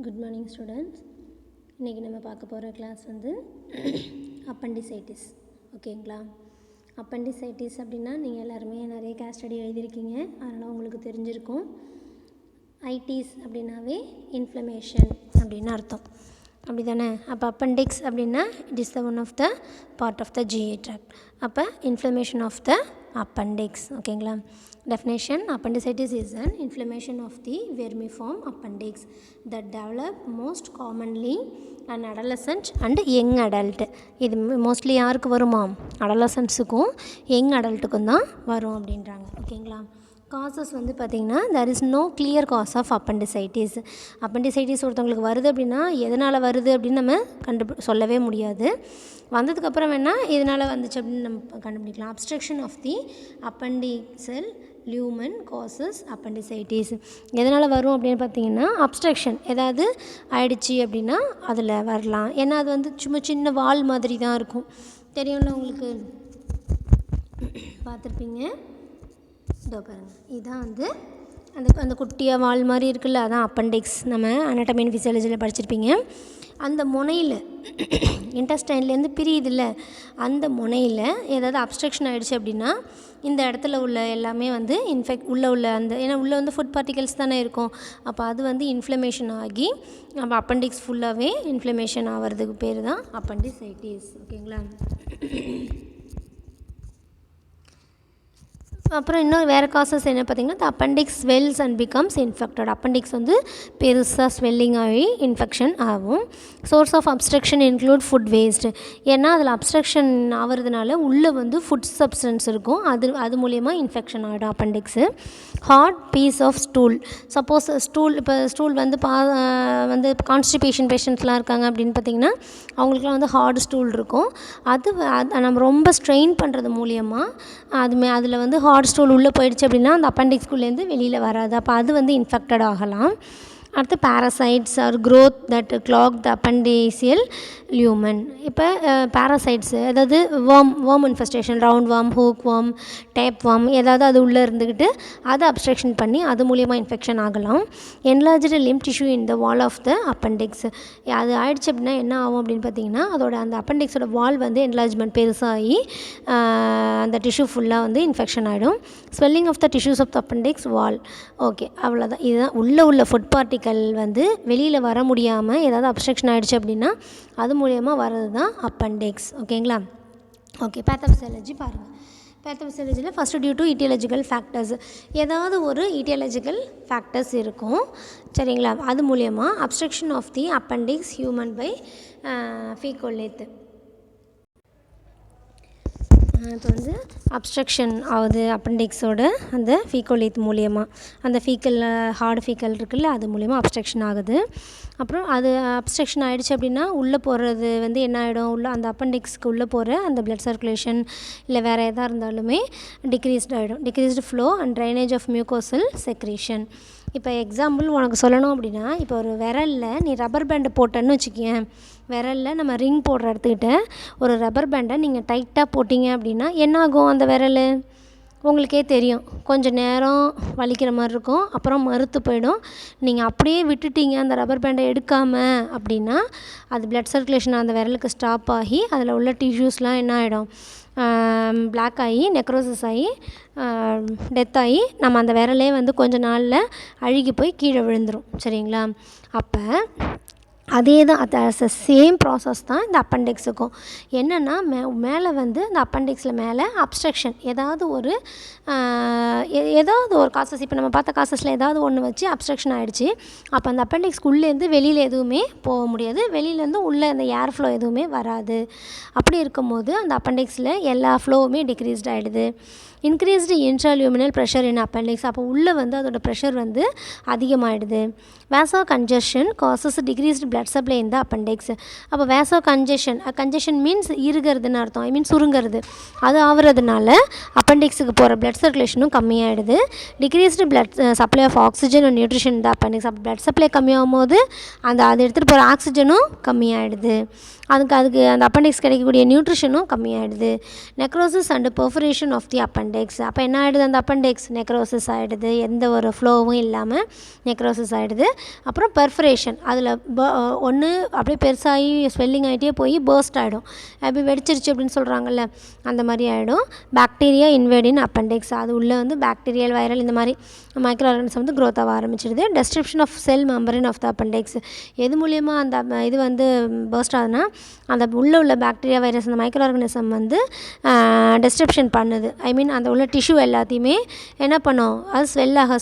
Good morning students. இன்றைக்கி நம்ம பார்க்க போகிற கிளாஸ் வந்து அப்பண்டிசைட்டிஸ். ஓகேங்களா? அப்பண்டிசைட்டிஸ் அப்படின்னா நீங்கள் எல்லாருமே நிறைய கேஸ் ஸ்டடி எழுதியிருக்கீங்க, அதனால் உங்களுக்கு தெரிஞ்சிருக்கும். ஐடிஸ் அப்படின்னாவே இன்ஃப்ளமேஷன் அப்படின்னு அர்த்தம், அப்படி தானே? அப்போ அப்பண்டிக்ஸ் அப்படின்னா it is the one of the part of the GI tract. அப்போ இன்ஃப்ளமேஷன் ஆஃப் த appendix. ஓகேங்களா? Definition: appendicitis is an inflammation of the vermiform appendix that develop most commonly an adolescent and young adult. இது mostly யாருக்கு வருமா? அடலசன்ஸுக்கும் young அடல்ட்டுக்கும் தான் வரும் அப்படின்றாங்க. ஓகேங்களா? Causes வந்து பார்த்திங்கன்னா there is no clear cause of appendicitis. Appendicitis ஒருத்தவங்களுக்கு வருது அப்படின்னா எதனால் வருது அப்படின்னு நம்ம சொல்லவே முடியாது. வந்ததுக்கப்புறம் வேணால் இதனால் வந்துச்சு அப்படின்னு நம்ம கண்டுபிடிக்கலாம். Obstruction of the appendiceal lumen causes appendicitis. எதனால் வரும் அப்படின்னு பார்த்தீங்கன்னா அப்ஸ்ட்ரக்ஷன் ஏதாவது ஆயிடுச்சு அப்படின்னா அதில் வரலாம். ஏன்னா அது வந்து சும்மா சின்ன வால் மாதிரி தான் இருக்கும், தெரியும்ல உங்களுக்கு, பார்த்துருப்பீங்க. இதோ பாருங்கள், இதுதான் வந்து அந்த குட்டியாக வால் மாதிரி இருக்குல்ல, அதான் அப்பண்டிக்ஸ். நம்ம அனாட்டமி அண்ட் ஃபிசியாலஜியில் படிச்சிருப்பீங்க. அந்த முனையில் இன்டெஸ்டைன்லேருந்து பிரியுதில்ல, அந்த முனையில் ஏதாவது அப்ஸ்ட்ரக்ஷன் ஆகிடுச்சு அப்படின்னா இந்த இடத்துல உள்ள எல்லாமே வந்து உள்ள அந்த ஏன்னா உள்ளே வந்து ஃபுட் பார்ட்டிகல்ஸ் தானே இருக்கும். அப்போ அது வந்து இன்ஃப்ளமேஷன் ஆகி நம்ம அப்பண்டிக்ஸ் ஃபுல்லாகவே இன்ஃப்ளமேஷன் ஆகிறதுக்கு பேர் தான் அப்பண்டிசைட்டிஸ். ஓகேங்களா? அப்புறம் இன்னொரு வேறு காசஸ் என்ன பார்த்திங்கன்னா the appendix swells and becomes infected. Appendix வந்து பெருசாக ஸ்வெல்லிங் ஆகி இன்ஃபெக்ஷன் ஆகும். Source of obstruction include food waste. ஏன்னா அதில் அப்ஸ்ட்ரக்ஷன் ஆகிறதுனால உள்ளே வந்து ஃபுட் சப்ஸ்டன்ஸ் இருக்கும், அது மூலியமாக இன்ஃபெக்ஷன் ஆகிடும் appendix. Hard piece of stool. Suppose stool வந்து வந்து கான்ஸ்டிபேஷன் பேஷண்ட்ஸ்லாம் இருக்காங்க அப்படின்னு பார்த்திங்கன்னா அவங்களுக்குலாம் வந்து ஹார்ட் ஸ்டூல் இருக்கும். அது நம்ம ரொம்ப ஸ்ட்ரெயின் பண்ணுறது மூலியமாக அதில் வந்து ஹார்ட் ஸ்டூல் உள்ளே போயிடுச்சு அப்படின்னா அந்த அப்பண்டிக்ஸ்குள்ளேருந்து வெளியில் வராது. அப்போ அது வந்து இன்ஃபெக்டட் ஆகலாம். அடுத்து parasites or growth that clog the appendiceal lumen. இப்போ பேரசைட்ஸு அதாவது worm infestation, round worm, hook worm, tape worm, ஏதாவது அது உள்ளே இருந்துக்கிட்டு அதை அப்ஸ்ட்ரக்ஷன் பண்ணி அது மூலியமாக இன்ஃபெக்ஷன் ஆகலாம். Enlarged lymph tissue in the wall of the appendix. அது ஆயிடுச்சு அப்படின்னா என்ன ஆகும் அப்படின்னு பார்த்தீங்கன்னா அதோட அந்த அப்பண்டிக்ஸோட வால் வந்து என்லார்ஜ்மெண்ட் பெருசாகி அந்த டிஷ்யூ ஃபுல்லாக வந்து இன்ஃபெக்ஷன் ஆகிடும். Swelling of the tissues of the appendix wall. Okay, அவ்வளோதான். இதுதான் உள்ள ஃபுட் பார்ட்டிகல் வந்து வெளியில் வர முடியாமல் ஏதாவது அப்ஸ்ட்ரக்ஷன் ஆகிடுச்சு அப்படின்னா அது மூலியமாக வர்றது தான் அப்பண்டிக்ஸ். ஓகேங்களா? ஓகே, பேத்தோபிசியாலஜி பாருங்கள். பேத்தோபிசியாலஜியில் first due to aetiological factors. ஏதாவது ஒரு ஈட்டியாலஜிக்கல் ஃபேக்டர்ஸ் இருக்கும், சரிங்களா? அது மூலியமாக obstruction of the appendix lumen by faecalith. இப்போ வந்து அப்ஸ்ட்ரக்ஷன் ஆகுது அப்பண்டிக்ஸோட அந்த ஃபீகோலேத் மூலியமாக. அந்த ஹார்டு ஃபீக்கல் இருக்குல்ல, அது மூலியமாக அப்ஸ்ட்ரக்ஷன் ஆகுது. அப்புறம் அது அப்ஸ்ட்ரக்ஷன் ஆகிடுச்சு அப்படின்னா உள்ளே போகிறது வந்து என்ன ஆகிடும், அந்த அப்பண்டிக்ஸ்க்கு உள்ளே போகிற அந்த பிளட் சர்க்குலேஷன் இல்லை வேறு எதாக இருந்தாலுமே டிக்ரீஸ்டு ஆகிடும். Decreased flow and drainage of mucosal secretion. இப்போ எக்ஸாம்பிள் உனக்கு சொல்லணும் அப்படின்னா, இப்போ ஒரு விரலில் நீ ரப்பர் பேண்டை போட்டேன்னு வச்சுக்கேன், விரலில் நம்ம ரிங் போடுற இடத்துக்கிட்ட ஒரு ரப்பர் பேண்டை நீங்கள் டைட்டாக போட்டிங்க அப்படின்னா என்னாகும், அந்த விரல் உங்களுக்கே தெரியும், கொஞ்சம் நேரம் வலிக்கிற மாதிரி இருக்கும், அப்புறம் மறுத்து போயிடும். நீங்கள் அப்படியே விட்டுட்டீங்க அந்த ரப்பர் பேண்டை எடுக்காமல் அப்படின்னா அது பிளட் சர்க்குலேஷன் அந்த விரலுக்கு ஸ்டாப் ஆகி அதில் உள்ள டிஷ்யூஸ்லாம் என்ன ஆகிடும், பிளாக் ஆகி நெக்ரோசிஸ் ஆகி டெத் ஆகி நம்ம அந்த விரலே வந்து கொஞ்சம் நாளில் அழுகி போய் கீழே விழுந்துடும். சரிங்களா? அப்போ அதே தான், அது சேம் ப்ராசஸ் தான் இந்த அப்பண்டிக்ஸுக்கும். என்னென்னா மேலே வந்து இந்த அப்பண்டிக்ஸில் மேலே அப்ஸ்ட்ரக்ஷன் ஏதாவது ஒரு காசஸ், இப்போ நம்ம பார்த்த காசஸில் ஏதாவது ஒன்று வச்சு அப்ஸ்ட்ரக்ஷன் ஆகிடுச்சு. அப்போ அந்த அப்பண்டிக்ஸ்க்குள்ளேருந்து வெளியில் எதுவுமே போக முடியாது, வெளியிலேருந்து உள்ளே அந்த ஏர் ஃப்ளோ எதுவுமே வராது. அப்படி இருக்கும்போது அந்த அப்பண்டிக்ஸில் எல்லா ஃப்ளோவுமே டிக்ரீஸ்ட் ஆகிடுது. Increased intraluminal pressure in appendix. அப்போ உள்ளே வந்து அதோட ப்ரெஷர் வந்து அதிகமாகிடுது. Vasocongestion causes decreased blood supply இந்த அப்பண்டிக்ஸ். அப்போ வேசோ கன்ஜஷன் மீன்ஸ் இருகிறதுன்னு அர்த்தம், ஐ மீன் சுருங்கிறது. அது ஆகிறதுனால அப்பண்டிக்ஸுக்கு போகிற பிளட் சர்க்குலேஷனும் கம்மியாகிடுது. Decreased blood supply of oxygen and nutrition இந்த அப்பண்டிக்ஸ். அப்போ பிளட் சப்ளை கம்மியாகும் போது அது எடுத்துகிட்டு போகிற ஆக்சிஜனும் கம்மியாகிடுது. அதுக்கு அந்த அப்பண்டிக்ஸ் கிடைக்கக்கூடிய நியூட்ரிஷனும் கம்மியாகிடுது. Necrosis and perforation of the appendix. Appendix. அப்போ என்ன ஆகிடுது, அந்த அப்பெண்டிக்ஸ் நெக்ரோசிஸ் ஆகிடுது, எந்த ஒரு ஃப்ளோவும் இல்லாமல் நெக்ரோசிஸ் ஆகிடுது. அப்புறம் பெர்ஃபரேஷன், அதில் ஒன்று அப்படியே பெருசாகி ஸ்வெல்லிங் ஆகிட்டே போய் பர்ஸ்ட் ஆகிடும், அப்படி வெடிச்சிருச்சு அப்படின்னு சொல்கிறாங்கல்ல, அந்த மாதிரி ஆகிடும். பாக்டீரியா இன்வேடின் அப்பெண்டிக்ஸ், அது உள்ளே வந்து பாக்டீரியல் வைரல் இந்த மாதிரி மைக்ரோ ஆர்கானிசம் வந்து க்ரோத் ஆக ஆரம்பிச்சிடுது. Destruction of cell membrane of the appendix, எது மூலியமாக அந்த இது வந்து பர்ஸ்ட் ஆகுதுன்னா, அந்த உள்ளே உள்ள பாக்டீரியா வைரஸ் அந்த மைக்ரோ ஆர்கானிசம் வந்து டிஸ்ட்ரப்ஷன் பண்ணுது. ஐ மீன் அந்த உள்ள டிஷ்யூ எல்லாத்தையுமே என்ன பண்ணும், அது ஸ்வெல்லாக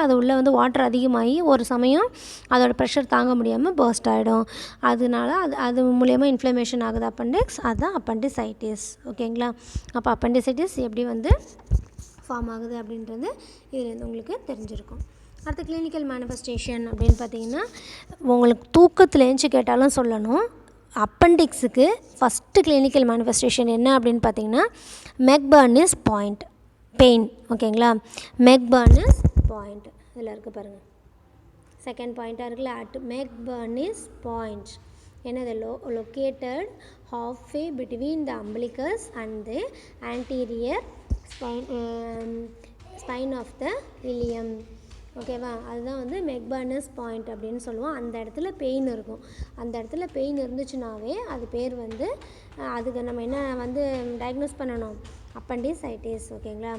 அது உள்ளே வந்து வாட்டர் அதிகமாகி ஒரு சமயம் அதோட ப்ரெஷர் தாங்க முடியாமல் பர்ஸ்ட் ஆகிடும். அதனால அது மூலியமாக இன்ஃப்ளமேஷன் ஆகுது அப்பெண்டிக்ஸ், அதுதான் அப்பெண்டிசைட்டிஸ். ஓகேங்களா. அப்போ அப்பெண்டிசைட்டிஸ் எப்படி வந்து ஃபார்ம் ஆகுது அப்படின்றது இதில் உங்களுக்கு தெரிஞ்சிருக்கும். அடுத்த கிளினிக்கல் மேனிஃபெஸ்டேஷன் அப்படின்னு பார்த்தீங்கன்னா, உங்களுக்கு தூக்கத்தில் எழுந்துச்சி கேட்டாலும் சொல்லணும். அப்பெண்டிக்ஸுக்கு ஃபஸ்ட்டு கிளினிக்கல் மேனிஃபெஸ்டேஷன் என்ன அப்படின்னு பார்த்தீங்கன்னா, மெக்பர்னிஸ் பாயிண்ட் பெயின். ஓகேங்களா. மெக்பர்னிஸ் பாயிண்ட் இதில் இருக்குது பாருங்கள், செகண்ட் பாயிண்ட்டாக இருக்குல்ல, அட் மெக்பர்னிஸ் பாயிண்ட். என்னது, located halfway between the umbilicus and the anterior spine of the ilium. ஓகேவா. அதுதான் வந்து மெக்பர்னிஸ் பாயிண்ட் அப்படின்னு சொல்லுவோம். அந்த இடத்துல பெயின் இருக்கும். அந்த இடத்துல பெயின் இருந்துச்சுனாவே அது பேர் வந்து அதுக்கு நம்ம என்ன வந்து டயக்னோஸ் பண்ணணும், அப்பெண்டிசைட்டிஸ். ஓகேங்களா.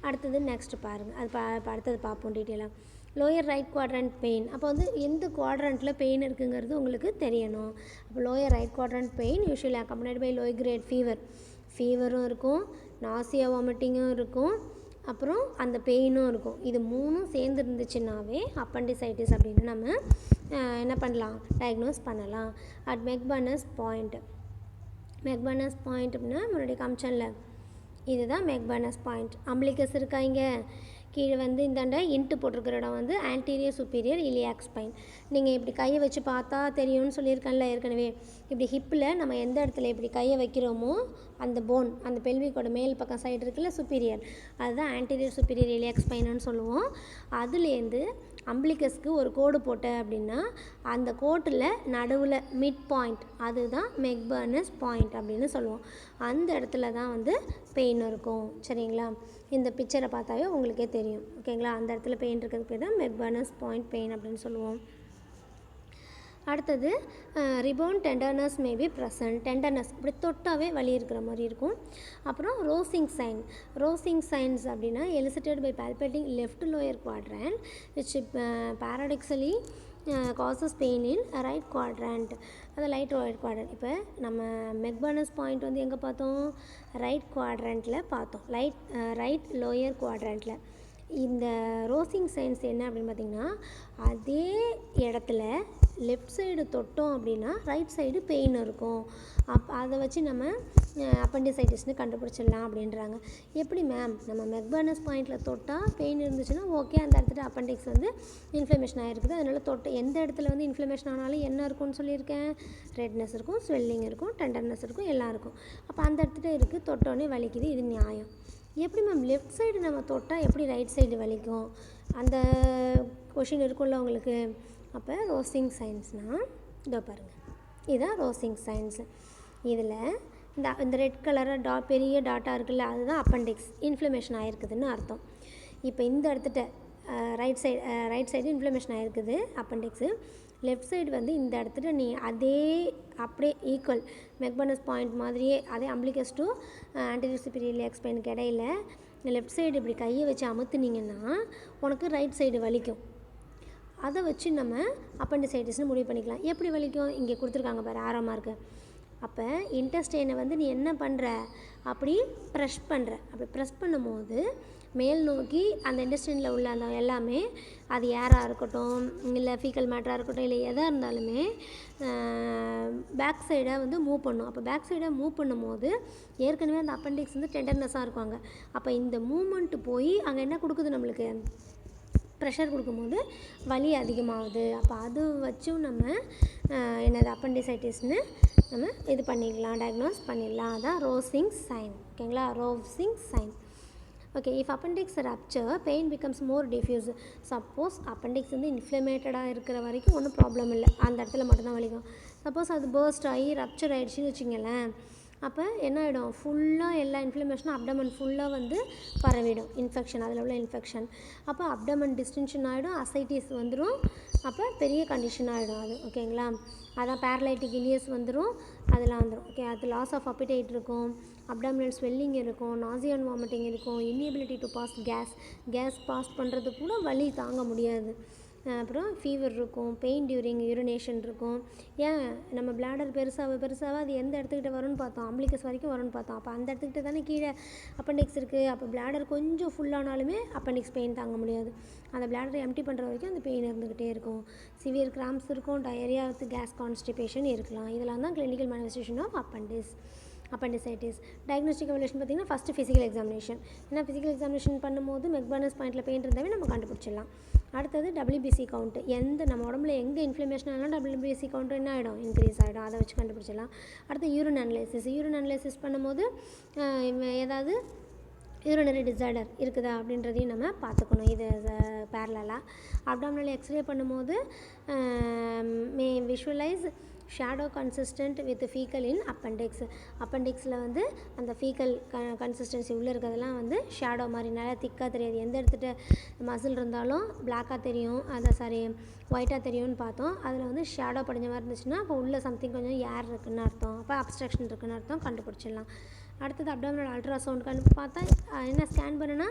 அடுத்தது நெக்ஸ்ட் பாருங்கள், அது அடுத்தது பார்ப்போம் டீட்டெயிலாக. லோயர் ரைட் குவாட்ரண்ட் பெயின், அப்போ வந்து எந்த குவாட்ரண்ட்டில் பெயின் இருக்குங்கிறது உங்களுக்கு தெரியணும். அப்போ lower right quadrant pain usually accompanied by low grade ஃபீவரும் இருக்கும், நாசியா வாமிட்டிங்கும் இருக்கும், அப்புறம் அந்த பெயினும் இருக்கும். இது மூணும் சேர்ந்து இருந்துச்சுன்னாவே அப்பெண்டிசைட்டிஸ் அப்படின்னு நம்ம என்ன பண்ணலாம், டயக்னோஸ் பண்ணலாம். அட் மெக்பர்னிஸ் பாயிண்ட் அப்படின்னா முன்னாடி காமிச்சன்ல, இதுதான் மெக்பர்னிஸ் பாயிண்ட். அம்பிளிகஸ் இருக்கா, இங்கே கீழே வந்து இந்தாண்ட இன்ட்டு போட்டிருக்கிற இடம் வந்து ஆன்டீரியர் சுப்பீரியர் இலியாக் ஸ்பைன். நீங்கள் இப்படி கையை வச்சு பார்த்தா தெரியும்னு சொல்லியிருக்கேன்ல ஏற்கனவே. இப்படி ஹிப்பில் நம்ம எந்த இடத்துல இப்படி கையை வைக்கிறோமோ அந்த போன், அந்த பெல்விக்கோட மேல் பக்கம் சைடு இருக்குல்ல சுப்பீரியர், அதுதான் ஆன்டீரியர் சுப்பீரியர் இலியாக் ஸ்பைனுன்னு சொல்லுவோம். அதுலேருந்து அம்பிளிகஸ்க்கு ஒரு கோடு போட்ட அப்படின்னா அந்த கோட்டில் நடுவில் மிட் பாயிண்ட், அதுதான் மெக்பர்னிஸ் பாயிண்ட் அப்படின்னு சொல்லுவோம். அந்த இடத்துல தான் வந்து பெயின் இருக்கும். சரிங்களா. இந்த பிக்சரை பார்த்தாவே உங்களுக்கே தெரியும். ஓகேங்களா. அந்த இடத்துல பெயின் இருக்கிறது பேர் தான் மெக்பர்னிஸ் பாயிண்ட் பெயின் அப்படின்னு சொல்லுவோம். அடுத்தது rebound tenderness maybe present. Tenderness இப்படி தொட்டாவே வலி இருக்கிற மாதிரி இருக்கும். அப்புறம் ரோசிங் சைன்ஸ் அப்படின்னா elicited by palpating left lower quadrant which paradoxically causes pain in right quadrant. அது ரைட் குவாட்ரண்ட். இப்போ நம்ம மெக்பர்னிஸ் பாயிண்ட் வந்து எங்கே பார்த்தோம், ரைட் குவாட்ரண்ட்டில் பார்த்தோம், ரைட் லோயர் குவாட்ரண்ட்டில். இந்த ரோசிங் சைன்ஸ் என்ன அப்படின்னு பார்த்திங்கன்னா, அதே இடத்துல லெஃப்ட் சைடு தொட்டோம் அப்படின்னா ரைட் சைடு பெயின் இருக்கும். அதை வச்சு நம்ம அப்பெண்டிசைட்டிஸ்னு கண்டுபிடிச்சிடலாம் அப்படின்றாங்க. எப்படி மேம், நம்ம மெக்பர்னிஸ் பாயிண்டில் தொட்டால் பெயின் இருந்துச்சுன்னா ஓகே, அந்த இடத்துல அப்பெண்டிக்ஸ் வந்து இன்ஃப்ளமேஷன் ஆகிருக்குது, அதனால் எந்த இடத்துல வந்து இன்ஃப்ளமேஷன் ஆனாலும் என்ன இருக்கும்னு சொல்லியிருக்கேன், ரெட்னஸ் இருக்கும், ஸ்வெல்லிங் இருக்கும், டெண்டர்னஸ் இருக்கும், எல்லாம் இருக்கும். அப்போ அந்த இடத்துல இருக்குது, தொட்டோன்னே வலிக்குது, இது நியாயம். எப்படி மேம் லெஃப்ட் சைடு நம்ம தொட்டால் எப்படி ரைட் சைடு வலிக்கும், அந்த கொஷின் இருக்கும்ல உங்களுக்கு. அப்போ ரோசிங் சைன்ஸ்னால் இதோ பாருங்கள், இதுதான் ரோசிங் சைன்ஸ். இதில் இந்த ரெட் கலராக பெரிய டாட்டாக இருக்குல்ல, அதுதான் அப்பெண்டிக்ஸ் இன்ஃப்ளமேஷன் ஆகிருக்குதுன்னு அர்த்தம். இப்போ இந்த இடத்துட்ட ரைட் சைடு இன்ஃப்ளமேஷன் ஆகிருக்குது அப்பெண்டிக்ஸு. லெஃப்ட் சைடு வந்து இந்த இடத்துல நீ அதே அப்படியே ஈக்குவல் மெக்பர்னிஸ் பாயிண்ட் மாதிரியே அதே umbilicus to anterior superior iliac ஸ்பைனுக்கு இடையில லெஃப்ட் சைடு இப்படி கையை வச்சு அமுத்துனீங்கன்னா உனக்கு ரைட் சைடு வலிக்கும். அதை வச்சு நம்ம அப்பெண்டிசைட்டிஸ்னு முடிவு பண்ணிக்கலாம். எப்படி வலிக்கும், இங்கே கொடுத்துருக்காங்க பாரு ஆரோ மார்க்கு. அப்போ இன்டெஸ்டைனை வந்து நீ என்ன பண்ணுற, அப்படி ப்ரெஷ் பண்ணுற. அப்படி ப்ரெஸ் பண்ணும்போது மேல் நோக்கி அந்த இன்டெஸ்டைனில் உள்ள அந்த எல்லாமே, அது ஏராக இருக்கட்டும் இல்லை ஃபீக்கல் மேட்டராக இருக்கட்டும் இல்லை எதாக இருந்தாலுமே பேக் சைடாக வந்து மூவ் பண்ணும். அப்போ பேக் சைடாக மூவ் பண்ணும்போது ஏற்கனவே அந்த அப்பெண்டிக்ஸ் வந்து டெண்டர்னஸாக இருப்பாங்க. அப்போ இந்த மூமெண்ட்டு போய் அங்கே என்ன கொடுக்குது, நம்மளுக்கு ப்ரெஷர் கொடுக்கும்போது வலி அதிகமாகுது. அப்போ அது வச்சும் நம்ம என்னது அப்பெண்டிசைட்டிஸ்னு நம்ம இது பண்ணிக்கலாம், டயக்னோஸ் பண்ணிடலாம். அதான் ரோசிங் சைன். ஓகேங்களா. Rovsing sign. Okay. If appendix rupture pain becomes more diffuse. Suppose appendix வந்து இன்ஃப்ளமேட்டடாக இருக்கிற வரைக்கும் ஒன்றும் ப்ராப்ளம் இல்லை, அந்த இடத்துல மட்டும்தான் வலிக்கும். சப்போஸ் அது பர்ஸ்ட் ஆகி ரப்ச்சர் ஆகிடுச்சின்னு வச்சுங்களேன், அப்போ என்ன ஆகிடும், ஃபுல்லாக எல்லா இன்ஃப்ளமேஷனும் அப்டமன் ஃபுல்லாக வந்து பரவிடும் இன்ஃபெக்ஷன், அதில் உள்ள இன்ஃபெக்ஷன். அப்போ அப்டமன் டிஸ்டென்ஷன் ஆகிடும், அசைட்டிஸ் வந்துடும், அப்போ பெரிய கண்டிஷன் ஆகிடும் அது. ஓகேங்களா, அதான் பேரலைட்டிக் இலியஸ் வந்துடும், அதெல்லாம் வந்துடும். ஓகே, அது லாஸ் ஆஃப் அப்பிடைட் இருக்கும், அப்டாமினல் ஸ்வெல்லிங் இருக்கும், நாசியா அண்ட் வாமிட்டிங் இருக்கும், inability to pass gas pass பண்ணுறது கூட வலி தாங்க முடியாது. அப்புறம் ஃபீவர் இருக்கும், பெயின் டியூரிங் யூரினேஷன் இருக்கும். ஏன் நம்ம பிளாடர் பெருசாக அது எந்த இடத்துக்கிட்ட வரும்னு பார்த்தோம், அம்பிளிகஸ் வரைக்கும் வரும்னு பார்த்தோம். அப்போ அந்த இடத்துக்கிட்ட தானே கீழே அப்பெண்டிக்ஸ் இருக்குது. அப்போ பிளாடர் கொஞ்சம் ஃபுல்லானாலுமே அப்பெண்டிக்ஸ் பெயின் தாங்க முடியாது. அந்த பிளாடரை எம்டி பண்ணுற வரைக்கும் அந்த பெயின் இருந்துக்கிட்டே இருக்கும். சிவியர் கிராம்ஸ் இருக்கும், டயரியா வித் கேஸ் கான்ஸ்டிபேஷன் இருக்கலாம். இதெல்லாம் தான் clinical manifestation of appendicitis. Diagnostic evaluation பார்த்திங்கன்னா ஃபஸ்ட்டு ஃபிசிக்கல் எக்ஸாமினேஷன். ஏன்னா ஃபிசிக்கல் எக்ஸாமினேஷன் பண்ணும்போது மெக்பார்னஸ் பாயிண்ட்டில் பெயின் இருந்தாவே நம்ம கண்டுபிடிச்சிடலாம். அடுத்தது WBC கவுண்ட்டு, நம்ம உடம்புல எங்கே இன்ஃப்ளமேஷன் ஆனாலும் WBC கவுண்ட்டு என்ன ஆகிடும், இன்க்ரீஸ் ஆகிடும், அதை வச்சு கண்டுபிடிச்சிடலாம். அடுத்து யூரின் அனலைசிஸ் பண்ணும்போது ஏதாவது யூரினரி டிஸார்டர் இருக்குதா அப்படின்றதையும் நம்ம பார்த்துக்கணும். இது பேரலாக அப்டாமினல் எக்ஸ்ரே பண்ணும்போது may visualise shadow consistent with faecal in அப்பெண்டிக்ஸில் வந்து அந்த ஃபீக்கல் கன்சிஸ்டன்சி உள்ளே இருக்கிறதெல்லாம் வந்து ஷேடோ மாதிரி நல்லா திக்காக தெரியாது. எந்த இடத்துல மசில் இருந்தாலும் பிளாக்காக தெரியும், ஒயிட்டாக தெரியும்னு பார்த்தோம். அதில் வந்து ஷேடோ படிஞ்ச மாதிரி இருந்துச்சுன்னா அப்போ உள்ள சம்திங் கொஞ்சம் ஏர் இருக்குதுன்னு அர்த்தம், அப்போ அப்ஸ்ட்ரக்ஷன் இருக்குதுன்னு அர்த்தம், கண்டுபிடிச்சிடலாம். அடுத்தது அப்டாமினல் அல்ட்ராசவுண்ட் பார்த்தா என்ன ஸ்கேன் பண்ணுனா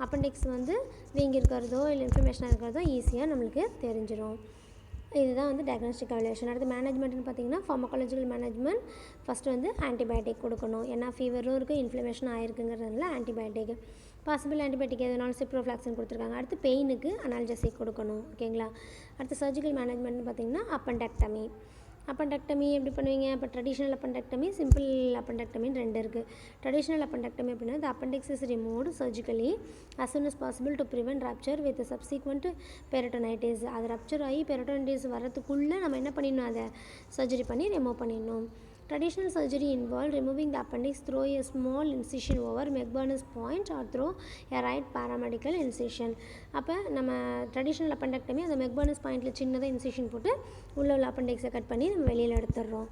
அப்பெண்டிக்ஸ் வந்து வீங்கி இருக்கிறதோ இல்லை இன்ஃப்ளமேஷனாக இருக்கிறதோ ஈஸியாக நம்மளுக்கு தெரிஞ்சிடும். இதுதான் வந்து டயக்னாஸ்டிக் எவல்யூஷன். அடுத்து மேனேஜ்மெண்ட்னு பார்த்திங்கன்னா ஃபார்மகாலஜிக்கல் மேனேஜ்மெண்ட். ஃபஸ்ட்டு வந்து ஆன்டிபயோட்டிக் கொடுக்கணும், ஏன்னா ஃபீவரும் இருக்குது, இன்ஃப்ளமேஷன் ஆகிருக்குங்கிறதுனால ஆன்டிபயோட்டிக். பாசிபிள் ஆன்டிபயோட்டிக் எதுனாலும் சிப்ரோஃப்ளாக்சின் கொடுத்துருக்காங்க. அடுத்து பெயினுக்கு அனால்ஜெசிக் கொடுக்கணும். ஓகேங்களா, அடுத்து சர்ஜிக்கல் மேனேஜ்மெண்ட்னு பார்த்திங்கன்னா அப்பெண்டக்டமி எப்படி பண்ணுவீங்க, இப்போ ட்ரெடிஷ்னல் அப்பெண்டக்டமி, சிம்பிள் அப்பெண்டக்டமின்னு 2 இருக்குது. ட்ரெடிஷ்னல் அப்பெண்டக்டமி அப்படின்னா the appendix is removed surgically as soon as possible to prevent rupture with subsequent peritonitis. அது ரப்சர் ஆகி பெரிட்டோனைட்டிஸ் வரத்துக்குள்ளே நம்ம என்ன பண்ணிடணும், அதை சர்ஜரி பண்ணி ரிமூவ் பண்ணிடணும். Traditional surgery involved removing the appendix through a small incision over McBurney's point or through a right paramedical incision. அப்போ நம்ம ட்ரெடிஷ்னல் அப்பெண்டக்டமி அந்த மெக்பர்னஸ் பாயிண்டில் சின்னதாக இன்சிஷன் போட்டு உள்ள உள்ள அப்பெண்டிக்ஸை கட் பண்ணி நம்ம வெளியில் எடுத்துடுறோம்.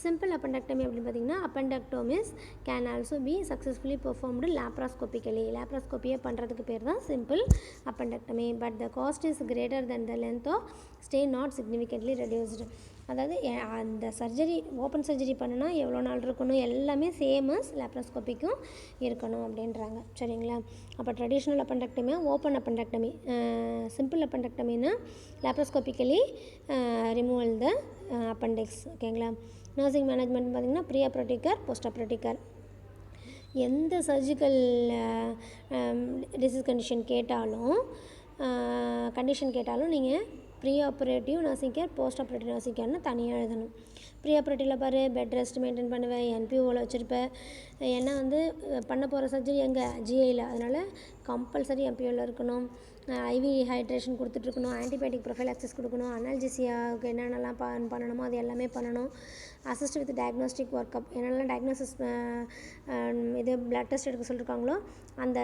சிம்பிள் அப்பெண்டக்டமி அப்படின்னு பார்த்திங்கன்னா appendectomies can also be successfully performed லேப்ராஸ்கோப்பியே பண்ணுறதுக்கு பேர் தான் simple appendectomy. But the cost is greater then the length of stay not significantly reduced. அதாவது அந்த சர்ஜரி ஓப்பன் சர்ஜரி பண்ணுனா எவ்வளோ நாள் இருக்கணும், எல்லாமே சேமஸ் லேப்ராஸ்கோப்பிக்கும் இருக்கணும் அப்படின்றாங்க. சரிங்களா, அப்போ traditional appendectomy, open appendectomy, simple அப்பெண்டக்டமின்னா லேப்ராஸ்கோப்பிக்கலி ரிமூவல் த அப்பெண்டிக்ஸ். ஓகேங்களா, நர்சிங் மேனேஜ்மெண்ட் பார்த்திங்கன்னா preoperative care, postoperative care. எந்த சர்ஜிக்கல் டிசீஸ் கண்டிஷன் கேட்டாலும் நீங்கள் preoperative nursing care, postoperative nursing கேர்னு தனியாக எழுதணும். ப்ரீ ஆப்ரேட்டிவில் பாரு, பெட் ரெஸ்ட் மெயின்டைன் பண்ணுவேன், NPOவில் வச்சுருப்பேன். ஏன்னா வந்து பண்ண போகிற சர்ஜரி எங்கே, GIயில், அதனால் கம்பல்சரி NPOவில் இருக்கணும். IV ஹைட்ரேஷன் கொடுத்துட்ருக்கணும், ஆன்டிபயோட்டிக் ப்ரொஃபைலாக்சிஸ் கொடுக்கணும், அனால்ஜிசியாவுக்கு என்னென்னலாம் பண்ணணுமோ அது எல்லாமே பண்ணணும். Assist with diagnostic work up, என்னெல்லாம் டயக்னோசிஸ் இது பிளட் டெஸ்ட் எடுக்க சொல்லியிருக்காங்களோ அந்த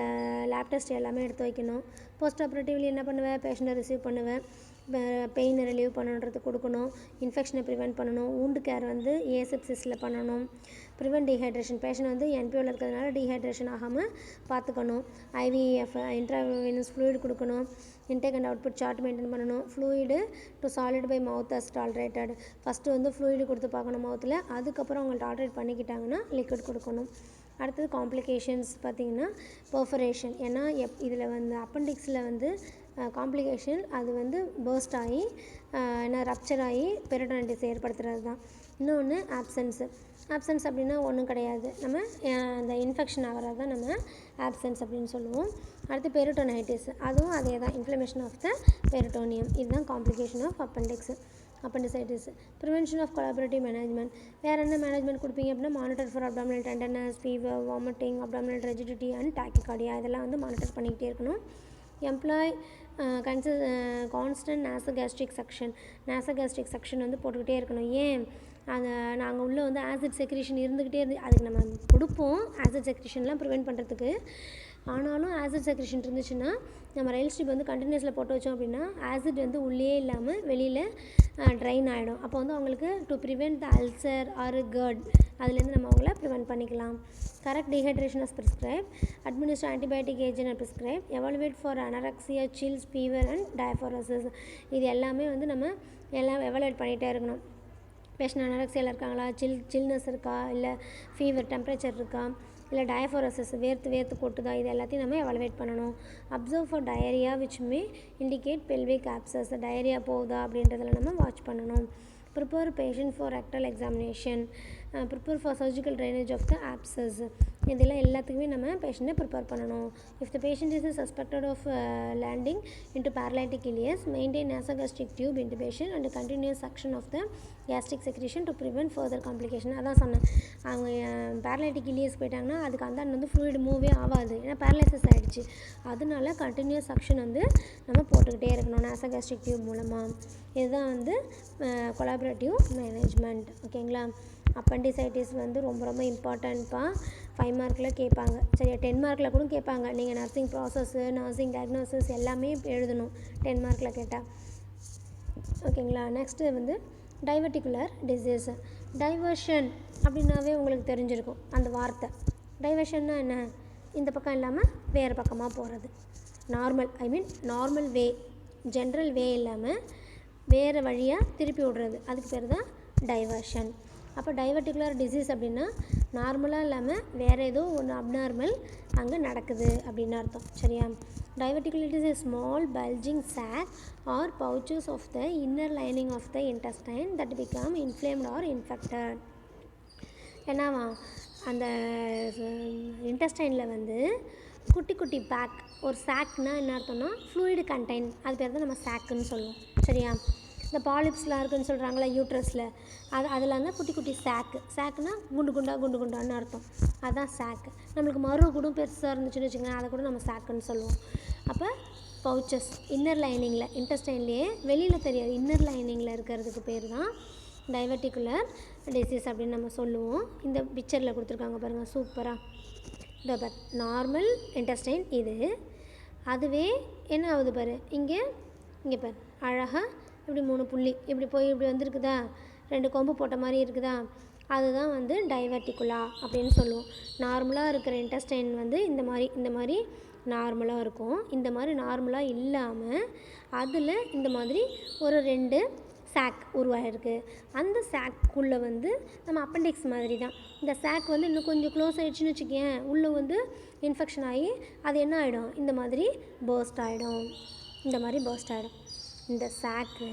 லேப் டெஸ்ட் எல்லாமே எடுத்து வைக்கணும். போஸ்ட் ஆப்ரேட்டிவ்லி என்ன பண்ணுவேன், பேஷண்ட்டை ரிசீவ் பண்ணுவேன், பெயினை ரிலீவ் பண்ணுன்றது கொடுக்கணும், இன்ஃபெக்ஷனை ப்ரிவெண்ட் பண்ணணும், வூண்டு கேர் வந்து ஏசெப்சிஸில் பண்ணணும், ப்ரிவெண்ட் டீஹைட்ரேஷன், பேஷண்ட் வந்து NPOவில் இருக்கிறதுனால டீஹைட்ரேஷன் ஆகாமல் பார்த்துக்கணும், IVF இன்ட்ராவெனஸ் ஃப்ளூயிட் கொடுக்கணும், intake and output chart maintain பண்ணணும், fluid to solid by mouth as tolerated. First வந்து ஃப்ளூயிடு கொடுத்து பார்க்கணும் மவுத்தில், அதுக்கப்புறம் அவங்க டாலரேட் பண்ணிக்கிட்டாங்கன்னா லிக்விட் கொடுக்கணும். அடுத்தது காம்ப்ளிகேஷன்ஸ் பார்த்திங்கன்னா பெர்ஃபரேஷன், ஏன்னா இதில் வந்து அப்பெண்டிக்ஸில் வந்து காம்ப்ளிகேஷன் அது வந்து பர்ஸ்ட் ஆகி ரப்சர் ஆகி பெரிட்டோனைட்டிஸ் ஏற்படுத்துகிறது தான். இன்னொன்று ஆப்சன்ஸ் அப்படின்னா ஒன்றும் கிடையாது, நம்ம அந்த இன்ஃபெக்ஷன் ஆகிறது தான் நம்ம ஆப்சன்ஸ் அப்படின்னு சொல்லுவோம். அடுத்து பெரிட்டோனைட்டிஸ், அதுவும் அதே தான், இன்ஃப்ளமேஷன் ஆஃப் த பெரிட்டோனியம். இதுதான் complication of appendicitis. Prevention of collaborative management, வேறு என்ன மேனேஜ்மெண்ட் கொடுப்பீங்க அப்படின்னா monitor for abdominal tenderness, fever, vomiting, abdominal rigidity and tachycardia, இதெல்லாம் வந்து மானிட்டர் பண்ணிக்கிட்டே இருக்கணும். எம்ப்ளாய் கான்ஸ்டன்ட் நாசோகாஸ்ட்ரிக் சக்ஷன் வந்து போட்டுக்கிட்டே இருக்கணும். ஏன், அதை நாங்கள் உள்ளே வந்து ஆசிட் செக்ரேஷன் இருந்துக்கிட்டே அதுக்கு நம்ம கொடுப்போம் ஆசிட் செக்ரேஷன்லாம் ப்ரிவெண்ட் பண்ணுறதுக்கு. ஆனாலும் ஆசிட் செக்ரேஷன் இருந்துச்சுன்னா நம்ம ரயில் ஸ்ட்ரிப் வந்து கண்டினியூஸில் போட்டு வச்சோம் அப்படின்னா ஆசிட் வந்து உள்ளே இல்லாமல் வெளியில் ட்ரைன் ஆகிடும். அப்போ வந்து அவங்களுக்கு to prevent the ulcer or curd அதுலேருந்து நம்ம அவங்கள ப்ரிவென்ட் பண்ணிக்கலாம். Correct dehydration is prescribe, administer antibiotic agent or prescribe, evaluate for anorexia, chills, fever and diaphoresis. இது எல்லாமே வந்து நம்ம எல்லாம் எவாலுவேட் பண்ணிகிட்டே இருக்கணும். பேஷண்ட் அனரெக்சியாவில் இருக்காங்களா, சில்னஸ் இருக்கா, இல்லை ஃபீவர் டெம்பரேச்சர் இருக்கா, இல்லை டயஃபோரோசிஸ் வேர்த்து கொட்டுதா, இது எல்லாத்தையும் நம்ம எவாலுவேட் பண்ணணும். Observe for diarrhoea which may indicate pelvic abscess, diarrhoea போகுதா அப்படின்றதில் நம்ம வாட்ச் பண்ணணும். Prepare patient for rectal examination, prepare for surgical drainage of the abscess, இதெல்லாம் எல்லாத்துக்குமே நம்ம பேஷண்ட்டை ப்ரிப்பேர் பண்ணணும். If the patient is suspected of landing into paralytic ileus, maintain nasogastric tube intubation and continuous suction of the gastric secretion to prevent further complication. அதான் சொன்னேன், அவங்க paralytic ileus போயிட்டாங்கன்னா அதுக்கு அந்த வந்து ஃப்ளூயிட் மூவே ஆகாது, ஏன்னா பேரலைசிஸ் ஆகிடுச்சு. அதனால கண்டினியூஸ் சக்ஷன் வந்து நம்ம போட்டுக்கிட்டே இருக்கணும் நாசோகாஸ்ட்ரிக் டியூப் மூலமாக. இதுதான் வந்து கொலாபரேட்டிவ் மேனேஜ்மெண்ட். ஓகேங்களா. அப்பண்டிசைட்டிஸ் வந்து ரொம்ப ரொம்ப இம்பார்ட்டன்ட்ப்பா. 5 மார்க்கில் கேட்பாங்க, சரியா 10 மார்க்கில் கூட கேட்பாங்க. நீங்கள் நர்சிங் ப்ராசஸ்ஸு, நர்சிங் டயக்னோசிஸ் எல்லாமே எழுதணும் 10 மார்க்கில் கேட்டால். ஓகேங்களா. நெக்ஸ்ட்டு வந்து டைவர்டிகுலர் டிசீஸ். டைவர்ஷன் அப்படின்னாவே உங்களுக்கு தெரிஞ்சிருக்கும் அந்த வார்த்தை. டைவர்ஷன்னா என்ன, இந்த பக்கம் இல்லாமல் வேறு பக்கமாக போகிறது. நார்மல் வே, ஜென்ரல் வே இல்லாமல் வேறு வழியாக திருப்பி விடுறது, அதுக்கு பேர் தான் டைவர்ஷன். அப்போ டைவர்டிகுலர் டிசீஸ் அப்படின்னா நார்மலாக இல்லாமல் வேறு ஏதோ ஒன்று அப்நார்மல் அங்கே நடக்குது அப்படின்னு அர்த்தம், சரியா. Diverticulitis is a small bulging sac or pouches of the inner lining of the intestine that become inflamed or infected. என்னவா, அந்த இன்டெஸ்டைனில் வந்து குட்டி குட்டி பேக், ஒரு சாக்னா என்ன அர்த்தம்னா ஃப்ளூயிடு கண்டெயின், அது பேர் தான் நம்ம சாக்குன்னு சொல்லுவோம், சரியா. இந்த பாலிப்ஸ்லாம் இருக்குதுன்னு சொல்கிறாங்களா யூட்ரஸில், அதில் வந்து குட்டி குட்டி சாக்குனா குண்டு குண்டான்னு அர்த்தம், அதுதான் சாக்கு. நம்மளுக்கு மறு கூட பெருசாக இருந்துச்சுன்னு வச்சுக்கோங்க, அதை கூட நம்ம சாக்குன்னு சொல்லுவோம். அப்போ பவுச்சஸ் இன்னர் லைனிங்கில், இன்டெஸ்டைன்லேயே வெளியில் தெரியாது, இன்னர் லைனிங்கில் இருக்கிறதுக்கு பேர் தான் டைவர்டிகுலர் டிசீஸ் அப்படின்னு நம்ம சொல்லுவோம். இந்த பிக்சரில் கொடுத்துருக்காங்க பாருங்கள், சூப்பராக. இந்த நார்மல் இன்டெஸ்டைன் இது, அதுவே என்ன ஆகுது பாரு, இங்கே பாரு அழகாக இப்படி 3 புள்ளி இப்படி போய் இப்படி வந்துருக்குதா, 2 கொம்பு போட்ட மாதிரி இருக்குதா, அதுதான் வந்து டைவர்டிகுலா அப்படின்னு சொல்லுவோம். நார்மலாக இருக்கிற இன்டெஸ்டைன் வந்து இந்த மாதிரி நார்மலாக இருக்கும். இந்த மாதிரி நார்மலாக இல்லாமல் அதில் இந்த மாதிரி ஒரு 2 சாக் உருவாகிருக்கு. அந்த சாக்குள்ளே வந்து நம்ம அப்பெண்டிக்ஸ் மாதிரி தான். இந்த சாக் வந்து இன்னும் கொஞ்சம் க்ளோஸ் ஆகிடுச்சின்னு வச்சுக்கேன், உள்ளே வந்து இன்ஃபெக்ஷன் ஆகி அது என்ன ஆகிடும், இந்த மாதிரி பர்ஸ்ட் ஆகிடும். இந்த சாக்கு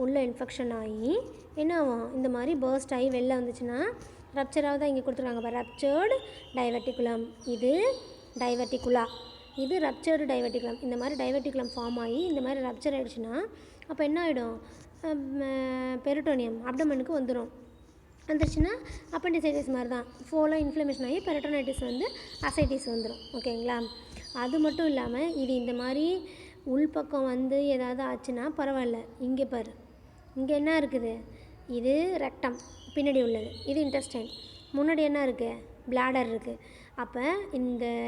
உள்ளே இன்ஃபெக்ஷன் ஆகி என்ன ஆகும், இந்த மாதிரி பர்ஸ்ட் ஆகி வெளில வந்துச்சுன்னா ரப்ச்சராக தான் இங்கே கொடுத்துருக்காங்க பாரு, ரப்ச்சர்டு டைவர்டிகுலம். இது டைவர்டிகுலா, இது ரப்ச்சர்டு டைவர்டிகுலம். இந்த மாதிரி டைவர்டிகுலம் ஃபார்ம் ஆகி இந்த மாதிரி ரப்ச்சர் ஆகிடுச்சுன்னா அப்போ என்ன ஆகிடும், பெரிட்டோனியம் அப்டமனுக்கு வந்துருச்சுன்னா அப்பண்டிசைட்டிஸ் மாதிரி தான், ஃபோலாக இன்ஃப்ளமேஷன் ஆகி பெரிட்டோனைட்டிஸ் வந்து அசைட்டிஸ் வந்துடும். ஓகேங்களா. அது மட்டும் இல்லாமல் இது இந்த மாதிரி உள்பக்கம் வந்து ஏதாவது ஆச்சுன்னா பரவாயில்ல. இங்கே பாரு, இங்கே என்ன இருக்குது, இது ரெக்டம் பின்னாடி உள்ளது, இது இன்டெஸ்டைன், முன்னாடி என்ன இருக்குது, பிளாடர் இருக்குது. அப்போ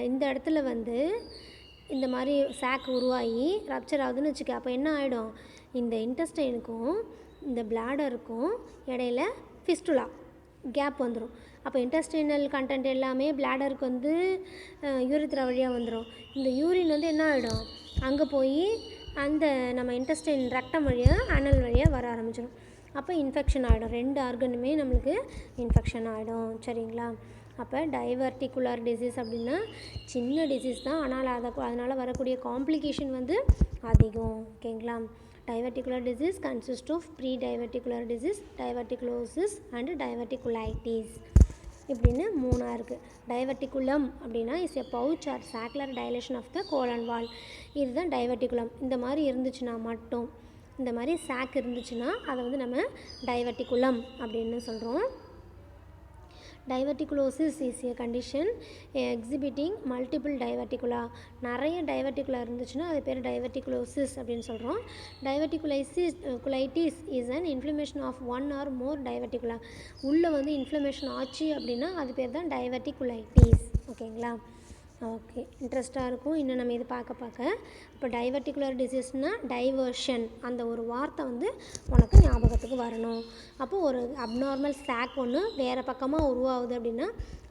இந்த இடத்துல வந்து இந்த மாதிரி சாக் உருவாகி ரப்ச்சர் ஆகுதுன்னு வச்சுக்க, அப்போ என்ன ஆகிடும், இந்த இன்டெஸ்டைனுக்கும் இந்த பிளாடருக்கும் இடையில ஃபிஸ்டுலா கேப் வந்துடும். அப்போ இன்டெஸ்டைனல் கண்டென்ட் எல்லாமே பிளாடருக்கு வந்து யூரித்ரா வழியாக வந்துடும். இந்த யூரின் வந்து என்ன ஆகிடும், அங்கே போய் அந்த நம்ம இன்டெஸ்டைன் ரெக்டம் வழியாக அனல் வழியாக வர ஆரம்பிச்சிடும். அப்போ இன்ஃபெக்ஷன் ஆகிடும், 2 ஆர்கனுமே நம்மளுக்கு இன்ஃபெக்ஷன் ஆகிடும், சரிங்களா. அப்போ டைவர்டிகுலர் டிசீஸ் அப்படின்னா சின்ன டிசீஸ் தான், ஆனால் அதனால் வரக்கூடிய காம்ப்ளிகேஷன் வந்து அதிகம். ஓகேங்களா. Diverticular disease consist of pre diverticular disease, diverticulosis and diverticulitis இப்படின்னு 3 இருக்குது. டைவர்டிகுலம் அப்படின்னா is a pouch or saccular dilation of the colon wall, இதுதான் டைவர்டிகுலம். இந்த மாதிரி இருந்துச்சுன்னா மட்டும், இந்த மாதிரி சாக் இருந்துச்சுன்னா அதை வந்து நம்ம டைவர்டிகுலம் அப்படின்னு சொல்கிறோம். Diverticulosis is a condition exhibiting multiple diverticula, நிறைய டைவர்டிகுலா இருந்துச்சுன்னா அது பேர் டைவர்டிகுலோசிஸ் அப்படின்னு சொல்கிறோம். குலைட்டிஸ் is an inflammation of 1 or more diverticula, உள்ளே வந்து இன்ஃப்ளமேஷன் ஆச்சு அப்படின்னா அது பேர் தான் டைவர்டிகுலைட்டிஸ். ஓகேங்களா. ஓகே, இன்ட்ரெஸ்ட்டாக இருக்கும் இன்னும் நம்ம இது பார்க்க. இப்போ டைவர்டிகுலர் டிசீஸ்னால் டைவர்ஷன் அந்த ஒரு வார்த்தை வந்து உனக்கு ஞாபகத்துக்கு வரணும். அப்போது ஒரு அப்நார்மல் சாக் ஒன்று வேறு பக்கமாக உருவாகுது அப்படின்னா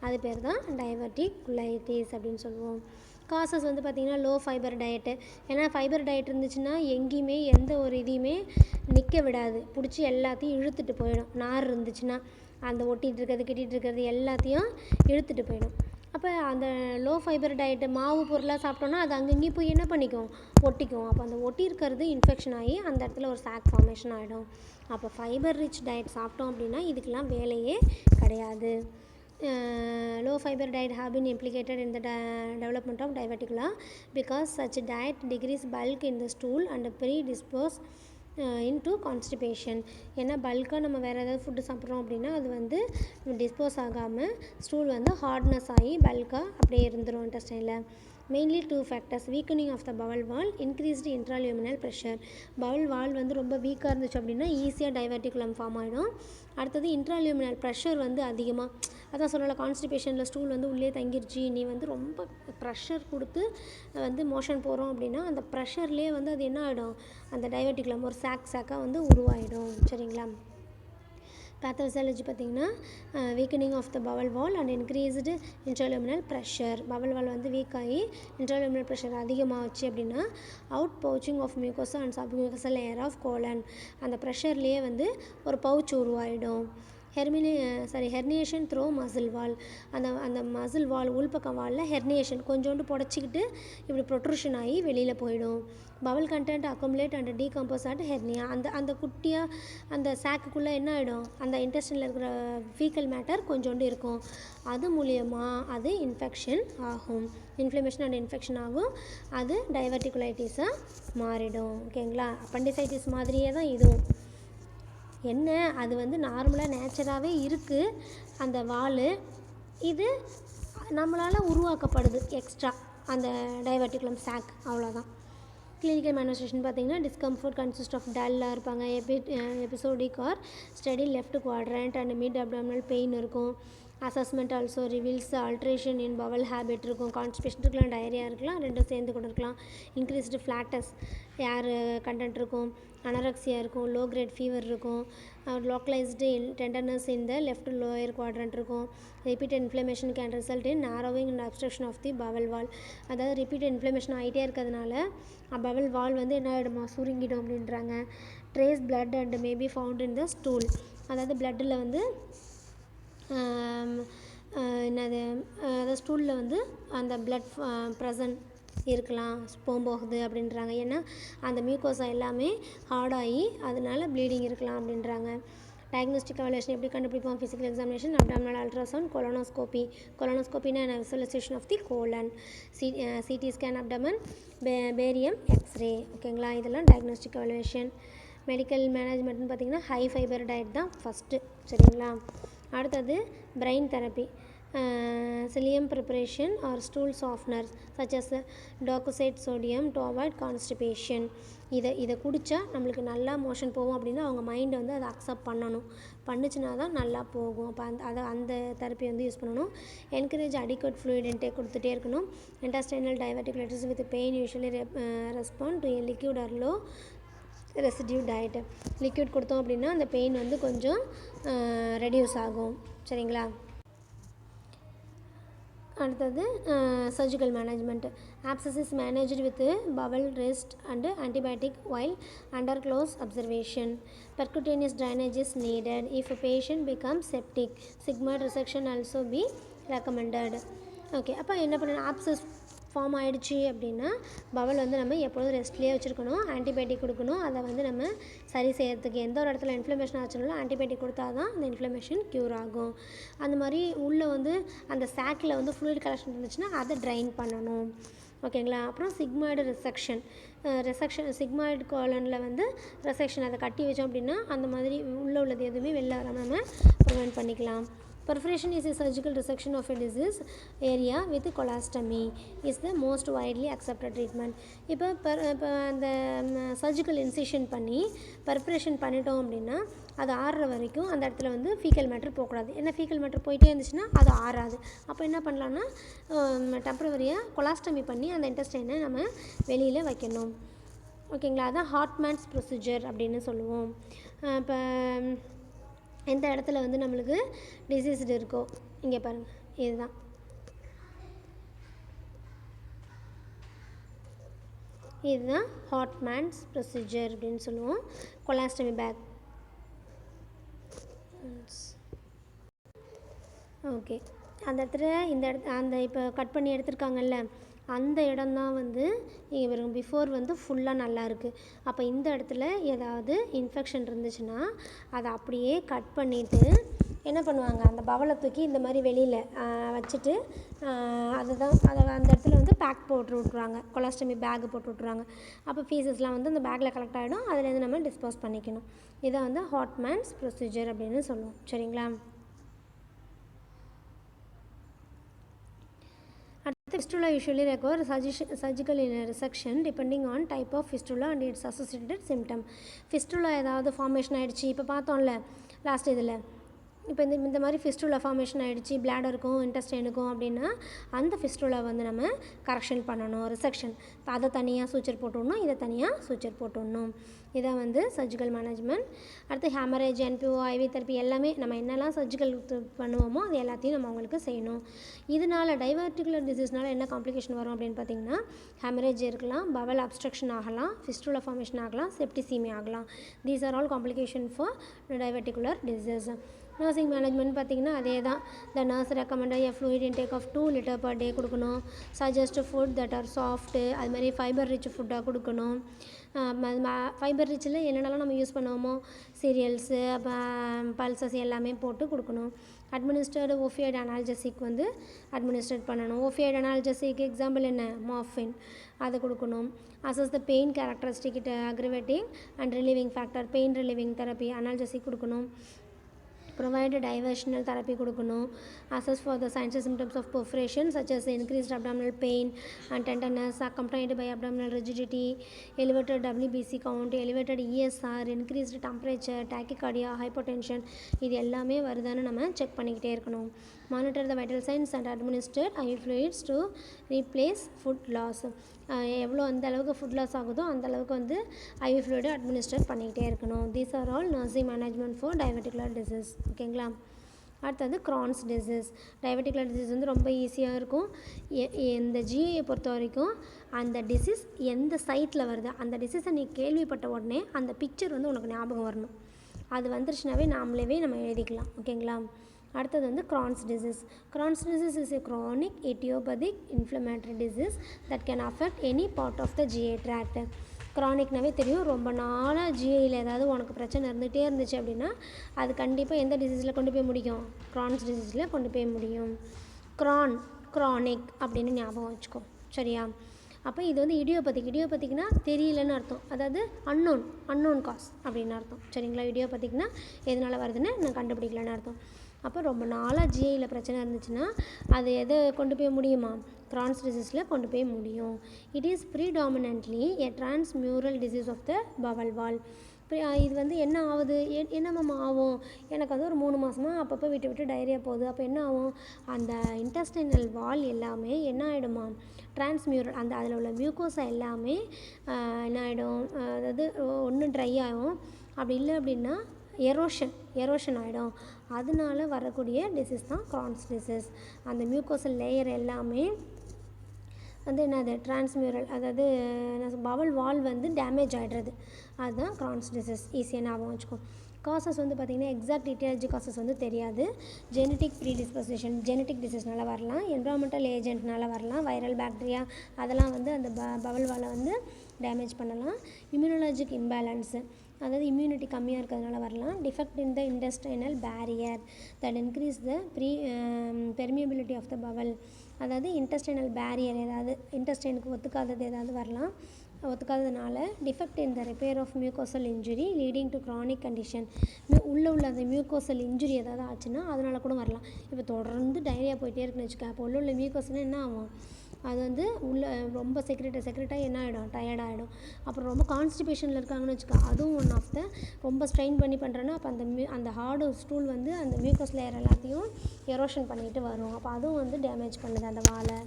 அது பேர் தான் டைவர்டிகுலைட்டிஸ் அப்படின்னு சொல்லுவோம். காசஸ் வந்து பார்த்திங்கன்னா லோ ஃபைபர் டயட்டு. ஏன்னா ஃபைபர் டயட் இருந்துச்சுன்னா எங்கேயுமே எந்த ஒரு இதையுமே நிற்க விடாது, பிடிச்சி எல்லாத்தையும் இழுத்துட்டு போயிடும். நார் இருந்துச்சுன்னா அந்த ஒட்டிகிட்டு இருக்கிறது கிட்டிகிட்டு இருக்கிறது எல்லாத்தையும் இழுத்துட்டு போயிடும். அப்போ அந்த லோ ஃபைபர் டயட்டு மாவு பொருளாக சாப்பிட்டோன்னா அது அங்கங்கேயும் போய் என்ன பண்ணிக்கும், ஒட்டிக்கும். அப்போ அந்த ஒட்டி இருக்கிறது இன்ஃபெக்ஷன் ஆகி அந்த இடத்துல ஒரு சாக் ஃபார்மேஷன் ஆகிடும். அப்போ ஃபைபர் ரிச் டயட் சாப்பிட்டோம் அப்படின்னா இதுக்கெலாம் வேலையே கிடையாது. Low fiber diet have been implicated in the development of diverticula because such diet decrease bulk in the stool and predispose into constipation. ஏன்னா பல்காக நம்ம வேறு ஏதாவது ஃபுட்டு சாப்பிட்றோம் அப்படின்னா அது வந்து டிஸ்போஸ் ஆகாமல் ஸ்டூல் வந்து ஹார்ட்னஸ் ஆகி பல்காக அப்படியே இருந்துடும் இன்டெஸ்டைனில். Mainly 2 factors: weakening of the bowel wall, increased intraluminal pressure. Bowel wall வந்து ரொம்ப வீக்காக இருந்துச்சு அப்படின்னா ஈஸியாக டைவர்டிகுலம் ஃபார்ம் ஆகிடும். அடுத்தது இன்ட்ராலியூமினல் ப்ரெஷர் வந்து அதிகமாக, அதான் சொல்லலை கான்ஸ்டிபேஷனில் ஸ்டூல் வந்து உள்ளே தங்கிருச்சு, நீ வந்து ரொம்ப ப்ரெஷர் கொடுத்து வந்து மோஷன் போகிறோம் அப்படின்னா அந்த ப்ரெஷர்லேயே வந்து அது என்ன ஆகிடும், அந்த டைவர்டிகுலம் ஒரு சாக்காக வந்து உருவாகிடும். சரிங்களா? பேத்தோஃபிசியாலஜி பார்த்திங்கன்னா weakening of the bowel wall and increased intraluminal pressure. Bowel wall வந்து வீக் ஆகி இன்ட்ராலுமினல் ப்ரெஷர் அதிகமாகச்சு அப்படின்னா out pouching of mucosa and submucosal layer of colon, அந்த ப்ரெஷர்லேயே வந்து ஒரு பவுச் உருவாகிடும். ஹெர்னியேஷன் த்ரோ மசில் வால், அந்த மசில் வால் உள்பக்கம் வாலில் ஹெர்னியேஷன் கொஞ்சோண்டு புடச்சிக்கிட்டு இப்படி ப்ரொட்ரூஷன் ஆகி வெளியில் போயிடும். Bowel content accumulate and decompose at hernia, அந்த குட்டியாக அந்த சாக்குக்குள்ளே என்ன ஆகிடும், அந்த இன்டெஸ்டைனில் இருக்கிற ஃபீக்கல் மேட்டர் கொஞ்சோண்டு இருக்கும், அது மூலியமாக அது இன்ஃபெக்ஷன் ஆகும், இன்ஃப்ளமேஷன் அண்ட் இன்ஃபெக்ஷன் ஆகும், அது டைவர்டிகுலைட்டிஸாக மாறிடும். ஓகேங்களா? அப்பண்டிசைட்டிஸ் மாதிரியே தான் இதுவும். என்ன அது வந்து நார்மலாக நேச்சராகவே இருக்குது அந்த வால், இது நம்மளால் உருவாக்கப்படுது எக்ஸ்ட்ரா அந்த டைவர்டிகுலம் சாக், அவ்வளோதான். கிளினிக்கல் மேனிஃபெஸ்டேஷன் பார்த்திங்கன்னா டிஸ்கம்ஃபர்ட் கன்சிஸ்ட் ஆஃப் டல்லாக இருப்பாங்க, episodic or steady left quadrant and mid abdominal pain இருக்கும். Assessment also reveals alteration in bowel habit இருக்கும். கான்ஸ்டிபேஷன் இருக்கலாம், டயரியா இருக்கலாம், ரெண்டும் சேர்ந்து கூட இருக்கலாம். இன்க்ரீஸ்டு ஃப்ளாட்டஸ் ஏர் கண்டென்ட் இருக்கும், அனரக்சியா இருக்கும், லோ கிரேட் ஃபீவர் இருக்கும், லோக்கலைஸ்டு டெண்டர்னஸ் இந்த லெஃப்ட் லோயர் குவாட்ரண்ட் இருக்கும். Repeated inflammation can result in narrowing and obstruction of the bowel wall. அதாவது ரிப்பீட்டட் இன்ஃப்ளமேஷன் ஆகிட்டே இருக்கிறதுனால பவல் வால் வந்து என்ன ஆகிடுமா, சுருங்கிடும் அப்படின்றாங்க. Trace blood and maybe found in the stool, அதாவது பிளட்டில் வந்து என்னது அதாவது ஸ்டூலில் வந்து அந்த பிளட் ப்ரெசன்ட் இருக்கலாம், போகுது அப்படின்றாங்க. ஏன்னா அந்த மியூக்கோசா எல்லாமே ஹார்டாகி அதனால ப்ளீடிங் இருக்கலாம் அப்படின்றாங்க. டயக்னோஸ்டிக் எவாலுவேஷன் எப்படி கண்டுபிடிப்போம்? Physical examination, abdominal ultrasound, colonoscopy. கொலோனோஸ்கோப்பினா visualisation of the colon, CT scan abdomen, barium X ray. ஓகேங்களா? இதெல்லாம் டயக்னோஸ்டிக் எவாலுவேஷன். மெடிக்கல் மேனேஜ்மெண்ட்னு பார்த்திங்கன்னா ஹை ஃபைபர் டயட் தான் ஃபஸ்ட்டு. சரிங்களா? அடுத்தது bran therapy, psyllium preparation or stool softeners such as docosate sodium to avoid constipation. இதை குடித்தா நம்மளுக்கு நல்லா மோஷன் போகும் அப்படின்னா அவங்க மைண்டை வந்து அதை அக்செப்ட் பண்ணுச்சுன்னா தான் நல்லா போகும். அப்போ அந்த தெரப்பி வந்து யூஸ் பண்ணணும். என்கரேஜ் அடிக்வட் ஃப்ளூயிட் இன்டேக் கொடுத்துட்டே இருக்கணும். Intestinal diverticulitis with pain usually respond to a liquid or low residue diet. Liquid கொடுத்தோம் அப்படின்னா அந்த பெயின் வந்து கொஞ்சம் ரெடியூஸ் ஆகும். சரிங்களா? அடுத்தது surgical management. Abscess is managed with bowel rest and antibiotic while under close observation. Percutaneous drainage is needed if patient becomes septic. Sigmoid resection also be recommended. Okay, அப்போ என்ன பண்ணணும்? ஆப்சஸ் ஃபார்ம் ஆகிடுச்சு அப்படின்னா Powell வந்து நம்ம எப்பொழுதும் ரெஸ்ட்லேயே வச்சுருக்கணும், antibiotic கொடுக்கணும். அதை வந்து நம்ம சரி செய்கிறதுக்கு எந்த ஒரு இடத்துல இன்ஃப்ளமேஷன் ஆச்சுனாலும் ஆன்டிபயோட்டிக் கொடுத்தா தான் அந்த இன்ஃப்ளமேஷன் க்யூர் ஆகும். அந்த மாதிரி உள்ளே வந்து அந்த சாக்கில் வந்து ஃப்ளூயிட் கலெக்ஷன் இருந்துச்சுன்னா அதை ட்ரைன் பண்ணணும். ஓகேங்களா? அப்புறம் சிக்மாய்டு ரிசெக்ஷன். சிக்மாய்டு கோலனில் வந்து ரெசெக்ஷன் அதை கட்டி வச்சோம் அப்படின்னா அந்த மாதிரி உள்ளே உள்ளது எதுவுமே வெளில வராமல் நம்ம ப்ரிவெண்ட் பண்ணிக்கலாம். Perforation is a surgical resection of a disease area with colostomy is the most widely accepted treatment. இப்போ அந்த சர்ஜிக்கல் இன்சிஷன் பண்ணி பர்ஃபரேஷன் பண்ணிட்டோம் அப்படின்னா அது ஆறுற வரைக்கும் அந்த இடத்துல வந்து ஃபீக்கல் மேட்ரு போகக்கூடாது. ஏன்னா ஃபீக்கல் மேட்ரு போயிட்டே இருந்துச்சுன்னா அது ஆறாது. அப்போ என்ன பண்ணலான்னா டெம்பரவரியாக கொலாஸ்டமி பண்ணி அந்த இன்டெஸ்டைனை நம்ம வெளியில் வைக்கணும். ஓகேங்களா? அதான் ஹார்ட்மேன்ஸ் ப்ரொசீஜர் அப்படின்னு சொல்லுவோம். இப்போ எந்த இடத்துல வந்து நம்மளுக்கு டிசீஸ்டு இருக்கோ இங்கே பாருங்கள், இதுதான் இதுதான் ஹார்ட்மேன்ஸ் ப்ரொசீஜர் அப்படின்னு சொல்லுவோம். Colostomy back. ஓகே, அந்த இடத்துல அந்த இப்போ கட் பண்ணி எடுத்துருக்காங்கல்ல அந்த இடம்தான் வந்து இங்கே பாருங்க பிஃபோர் வந்து ஃபுல்லாக நல்லா இருக்குது. அப்போ இந்த இடத்துல ஏதாவது இன்ஃபெக்ஷன் இருந்துச்சுன்னா அதை அப்படியே கட் பண்ணிவிட்டு என்ன பண்ணுவாங்க, அந்த பவலை தூக்கி இந்த மாதிரி வெளியில் வச்சுட்டு அதை அந்த இடத்துல வந்து பேக் போட்டு விட்ருவாங்க, கொலாஸ்டமி பேக் போட்டு விட்ருவாங்க. அப்போ ஃபீஸஸ்லாம் வந்து அந்த பேக்கில் கலெக்ட் ஆகிடும், அதுலேருந்து நம்ம டிஸ்போஸ் பண்ணிக்கணும். இதை வந்து ஹார்ட்மேன்ஸ் ப்ரொசீஜர் அப்படின்னு சொல்லுவோம். சரிங்களா? Fistula usually require surgical resection depending on type of fistula and its associated symptom. Fistula ஏதாவது ஃபார்மேஷன் ஆகிடுச்சு, இப்போ பார்த்தோம்ல லாஸ்ட் இதில், இப்போ இந்த மாதிரி ஃபிஸ்டுலா ஃபார்மேஷன் ஆகிடுச்சு பிளாடருக்கும் இன்டெஸ்டைனுக்கும் அப்படின்னா அந்த ஃபிஸ்டுலா வந்து நம்ம கரெக்ஷன் பண்ணணும், ரிசெக்ஷன். அதை தனியாக சூச்சர் போட்டுடணும், இதை தனியாக சூச்சர் போட்டுடணும். இதான் வந்து சர்ஜிக்கல் மேனேஜ்மெண்ட். அடுத்து ஹேமரேஜ், என்பிஓ, ஐவி தெரப்பி எல்லாமே நம்ம என்னெல்லாம் சர்ஜிக்கல் பண்ணுவோமோ அது எல்லாத்தையும் நம்ம அவங்களுக்கு செய்யணும். இதனால் டைவர்டிகுலர் டிசீஸ்னால் என்ன காம்ப்ளிகேஷன் வரும் அப்படின்னு பார்த்தீங்கன்னா ஹேமரேஜ் இருக்கலாம், பவல் அப்ஸ்ட்ரக்ஷன் ஆகலாம், ஃபிஸ்டுலா ஃபார்மேஷன் ஆகலாம், செப்டிசீமி ஆகலாம். These are all complication for diverticular disease. Nursing management பார்த்திங்கன்னா அதே தான். The nurse recommend a fluid intake of 2 liter per day கொடுக்கணும். Suggest food that are soft, அது மாதிரி ஃபைபர் ரிச் ஃபுட்டாக கொடுக்கணும். ஃபைபர் ரிச்சில் என்னென்னலாம் நம்ம யூஸ் பண்ணுவோமோ சீரியல்ஸு, பல்சஸ் எல்லாமே போட்டு கொடுக்கணும். அட்மினிஸ்டர்டு ஓஃபியைட் அனால்ஜெசிக் வந்து அட்மினிஸ்ட்ரேட் பண்ணணும். ஓஃபியைட் அனால்ஜெசிக் எக்ஸாம்பிள் என்ன, மார்ஃபின், அதை கொடுக்கணும். Assess the pain characteristic it aggravating and relieving factor, pain relieving therapy analgesic கொடுக்கணும். provide diversional therapy கொடுக்கணும். assess for the signs and symptoms of perforation such as increased abdominal pain and tenderness accompanied by abdominal rigidity, elevated WBC count, elevated ESR, increased temperature, tachycardia, hypotension, இது எல்லாமே வருதான்னு நம்ம check பண்ணிக்கிட்டே இருக்கணும். monitor the vital signs and administer IV fluids to replace food loss. எவ்வளோ அந்த அளவுக்கு food loss ஆகுதோ அந்த அளவுக்கு வந்து ஐவி ஃப்ளூயிடை அட்மினிஸ்டர் பண்ணிக்கிட்டே இருக்கணும். These are all nursing management for diverticular disease. ஓகேங்களா? அடுத்தது க்ரான்ஸ் டிசீஸ். டைவர்டிகுலர் டிசீஸ் வந்து ரொம்ப ஈஸியாக இருக்கும். இந்த ஜிஏயை பொறுத்த வரைக்கும் அந்த டிசீஸ் எந்த சைட்டில் வருது, அந்த டிசீஸை நீ கேள்விப்பட்ட உடனே அந்த பிக்சர் வந்து உனக்கு ஞாபகம் வரணும். அது வந்துருச்சுனாவே நாமளே நம்ம எழுதிக்கலாம். ஓகேங்களா? அடுத்தது வந்து Crohn's disease. Crohn's disease is a chronic idiopathic inflammatory disease that can affect any part of the GI tract. க்ரானிக்னாவே தெரியும், ரொம்ப நாளாக ஜிஐயில் ஏதாவது உனக்கு பிரச்சனை இருந்துகிட்டே இருந்துச்சு அப்படின்னா அது கண்டிப்பாக எந்த டிசீஸில் கொண்டு போய் முடியும், க்ரான்ஸ் டிசீஸில் கொண்டு போய் முடியும். க்ரானிக் அப்படின்னு ஞாபகம் வச்சுக்கோ. சரியா? அப்போ இது வந்து இடியோபதிக்னா தெரியலன்னு அர்த்தம், அதாவது அன்னோன் காஸ் அப்படின்னு அர்த்தம். சரிங்களா? இடியோபதிக்னா எதனால் வருதுன்னு நான் கண்டுபிடிக்கலன்னு அர்த்தம். அப்போ ரொம்ப நாளாக ஜிஐயில் பிரச்சனை இருந்துச்சுன்னா அது எதை கொண்டு போய் முடியுமா, க்ரான்ஸ் டிசீஸில் கொண்டு போய் முடியும். It is predominantly a transmural disease of the bowel wall. இது வந்து என்ன ஆகுது, என்னம்மா ஆகும், எனக்கு வந்து ஒரு 3 மாதமாக அப்பப்போ விட்டு டயரியா போகுது. அப்போ என்ன ஆகும், அந்த இன்டெஸ்டைனல் வால் எல்லாமே என்ன ஆகிடுமா, டிரான்ஸ்மியூரல், அந்த அதில் உள்ள மியூக்கோஸா எல்லாமே என்ன ஆகிடும், அதாவது ஒன்று ட்ரை ஆகும், அப்படி இல்லை அப்படின்னா எரோஷன் ஆகிடும். அதனால வரக்கூடிய டிசீஸ் தான் க்ரான்ஸ் டிசீஸ். அந்த மியூக்கோசல் லேயர் எல்லாமே வந்து என்னது, டிரான்ஸ்மியூரல், அதாவது பவல் வால் வந்து டேமேஜ் ஆகிடுறது, அதுதான் க்ரான்ஸ் டிசீஸ். ஈஸியாக ஞாபகம் வச்சுக்கோ. காசஸ் வந்து பார்த்திங்கன்னா எக்ஸாக்ட் இட்டியாலஜி காசஸ் வந்து தெரியாது. ஜெனட்டிக் ப்ரீடிஸ்போசிஷன், ஜெனட்டிக் டிசீஸ்னால வரலாம், என்விரான்மெண்டல் ஏஜென்ட்னால வரலாம், வைரல் பாக்டீரியா அதெல்லாம் வந்து அந்த பவல் வாலை வந்து டேமேஜ் பண்ணலாம். இம்யூனலாஜிக் இம்பேலன்ஸு, அதாவது இம்யூனிட்டி கம்மியாக இருக்கிறதுனால வரலாம். Defect in the intestinal barrier that increase the permeability of the bowel, அதாவது இன்டெஸ்டைனல் பேரியர் ஏதாவது இன்டெஸ்டைனுக்கு ஒத்துக்காதது ஏதாவது வரலாம். ஒத்துக்காததுனால defect in the repair of mucosal injury leading to chronic condition. உள்ள அந்த மியூக்கோசல் இன்ஜுரி ஏதாவது ஆச்சுன்னா அதனால கூட வரலாம். இப்போ தொடர்ந்து டயரியா போயிட்டே இருக்குன்னு வச்சுக்க, அப்போ உள்ள மியூக்கோஸ்னால் என்ன ஆகும், அது வந்து உள்ளே ரொம்ப செக்ரெட்டாக என்ன ஆகிடும், டயர்டாகிடும். அப்புறம் ரொம்ப கான்ஸ்டிபேஷனில் இருக்காங்கன்னு வச்சுக்க, அதுவும் ஒன் ஆஃப் த ரொம்ப ஸ்ட்ரெயின் பண்ணி பண்ணுறேன்னா அப்போ அந்த ஹார்டு ஸ்டூல் வந்து அந்த மியூக்கஸ் லேயர் எல்லாத்தையும் எரோஷன் பண்ணிட்டு வரும். அப்போ அதுவும் வந்து டேமேஜ் பண்ணுது அந்த வாலை.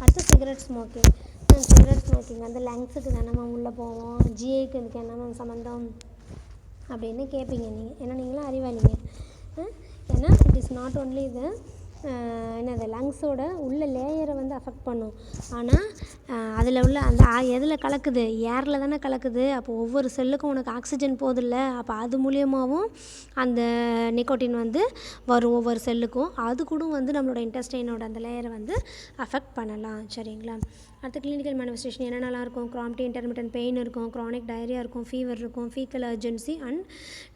அடுத்து சிகரெட் ஸ்மோக்கிங் வந்து லங்ஸுக்கு தானே உள்ளே போவோம், ஜிஐக்கு இதுக்கு என்ன சம்மந்தம் அப்படின்னு கேட்பீங்க நீங்கள். ஏன்னா நீங்களும் அறிவாளிங்க. ஏன்னா it is not only the என்னது லங்ஸோட உள்ள லேயரை வந்து அஃபெக்ட் பண்ணும். ஆனால் அதில் உள்ள அந்த எதில் கலக்குது, ஏரில் தானே கலக்குது. அப்போ ஒவ்வொரு செல்லுக்கும் உனக்கு ஆக்சிஜன் போதில்ல, அப்போ அது மூலியமாகவும் அந்த நிக்கோட்டின் வந்து வரும் ஒவ்வொரு செல்லுக்கும். அது கூட வந்து நம்மளோட இன்டெஸ்டைனோட அந்த லேயரை வந்து அஃபெக்ட் பண்ணலாம். சரிங்களா. அடுத்து கிளினிக்கல் மேனிஃபெஸ்டேஷன் என்னென்னலாம் இருக்கும், க்ரானிக் இன்டர்மிட்டன்ட் பெயின் இருக்கும், க்ரானிக் டயரியா இருக்கும், ஃபீவர் இருக்கும், ஃபீக்கல் அர்ஜென்சி அண்ட்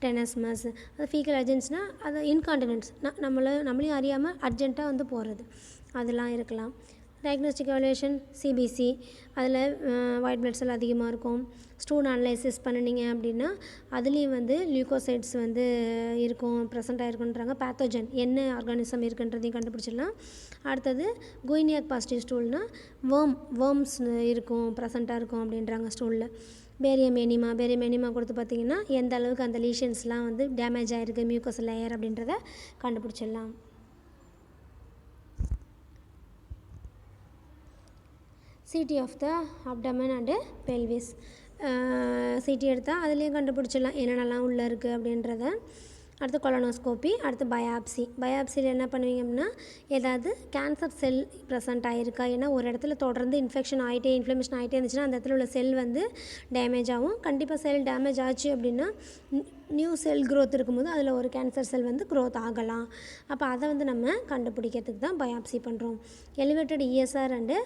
டெனஸ்மஸ். அது ஃபீக்கல் அர்ஜென்சினா அது இன்கான்டினன்ஸ், நம்மளையும் அறியாமல் அர்ஜென்ட்டாக வந்து போகிறது, அதெல்லாம் இருக்கலாம். டயக்னோஸ்டிக் எவலுவேஷன் சிபிசி, அதில் ஒயிட் பிளட் செல் அதிகமாக இருக்கும். ஸ்டூல் அனலைசிஸ் பண்ணினீங்க அப்படின்னா அதுலேயும் வந்து லியூக்கோசைட்ஸ் வந்து இருக்கும், ப்ரெசென்ட் ஆகிருக்குன்றாங்க. பேத்தோஜன் என்ன ஆர்கானிசம் இருக்குன்றதையும் கண்டுபிடிச்சிடலாம். அடுத்தது குயினியாக் பாசிட்டிவ் ஸ்டூல்னால் வேர்ம்ஸ் இருக்கும், ப்ரெசென்ட்டாக இருக்கும் அப்படின்றாங்க ஸ்டூலில். பேரியம் எனிமா கொடுத்து பார்த்திங்கன்னா எந்த அளவுக்கு அந்த லீஷன்ஸ்லாம் வந்து டேமேஜ் ஆகிருக்கு மியூக்கஸ் லேயர் அப்படின்றத கண்டுபிடிச்சிடலாம். CT of the abdomen and pelvis, CT எடுத்தால் அதுலேயும் கண்டுபிடிச்சிடலாம் என்னென்னலாம் உள்ளே இருக்குது அப்படின்றத. அடுத்து கொலனோஸ்கோப்பி, அடுத்து பயாப்சியில் என்ன பண்ணுவீங்க அப்படின்னா ஏதாவது கேன்சர் செல் ப்ரெசென்ட் ஆகிருக்கா. ஏன்னா ஒரு இடத்துல தொடர்ந்து இன்ஃப்ளமேஷன் ஆகிட்டே இருந்துச்சுன்னா அந்த இடத்துல உள்ள செல் வந்து டேமேஜ் ஆகும். கண்டிப்பாக செல் டேமேஜ் ஆச்சு அப்படின்னா நியூ செல் க்ரோத் இருக்கும்போது அதில் ஒரு கேன்சர் செல் வந்து க்ரோத் ஆகலாம். அப்போ அதை வந்து நம்ம கண்டுபிடிக்கிறதுக்கு தான் பயாப்சி பண்ணுறோம். எலிவேட்டட் இஎஸ்ஆர் அண்டு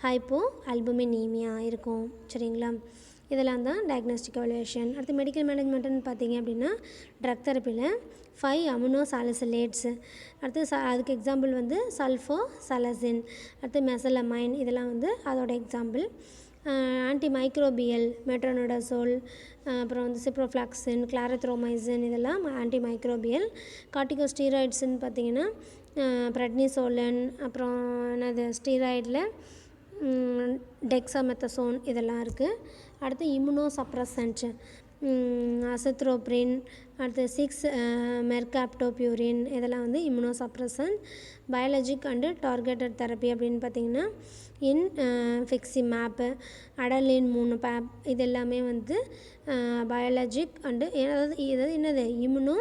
ஹைப்போ அல்புமினீமியா இருக்கும். சரிங்களா. இதெல்லாம் தான் டயக்னோஸ்டிக் எவலுவேஷன். அடுத்து மெடிக்கல் மேனேஜ்மெண்ட்டுன்னு பார்த்தீங்க அப்படின்னா ட்ரக் தெரப்பியில் 5 அமினோ சாலிசிலேட்ஸு, அடுத்து அதுக்கு எக்ஸாம்பிள் வந்து சல்ஃபோசலசின், அடுத்து மெசலமைன், இதெல்லாம் வந்து அதோட எக்ஸாம்பிள். ஆன்டி மைக்ரோபியல் மெட்ரோனோடசோல், அப்புறம் வந்து சிப்ரோஃப்ளாக்சின், கிளாரத்ரோமைசின், இதெல்லாம் ஆன்டி மைக்ரோபியல். கார்டிகோஸ்டீராய்ட்ஸுன்னு பார்த்தீங்கன்னா ப்ரெட்னிசோலன், அப்புறம் என்னது ஸ்டீராய்டில் டெக்ஸாமெத்தசோன், இதெல்லாம் இருக்குது. அடுத்து இம்யூனோ சப்ரசன்ட் அசித்ரோப்ரின், அடுத்து 6 மெர்காப்டோபியூரின், இதெல்லாம் வந்து immunosuppressant. Biologic and targeted therapy அப்படின்னு பார்த்திங்கன்னா ஃபிக்ஸிமேப்பு, அடலின் 3 பேப், இது எல்லாமே வந்து பயாலஜிக் அண்டு அதாவது என்னது இம்யூனோ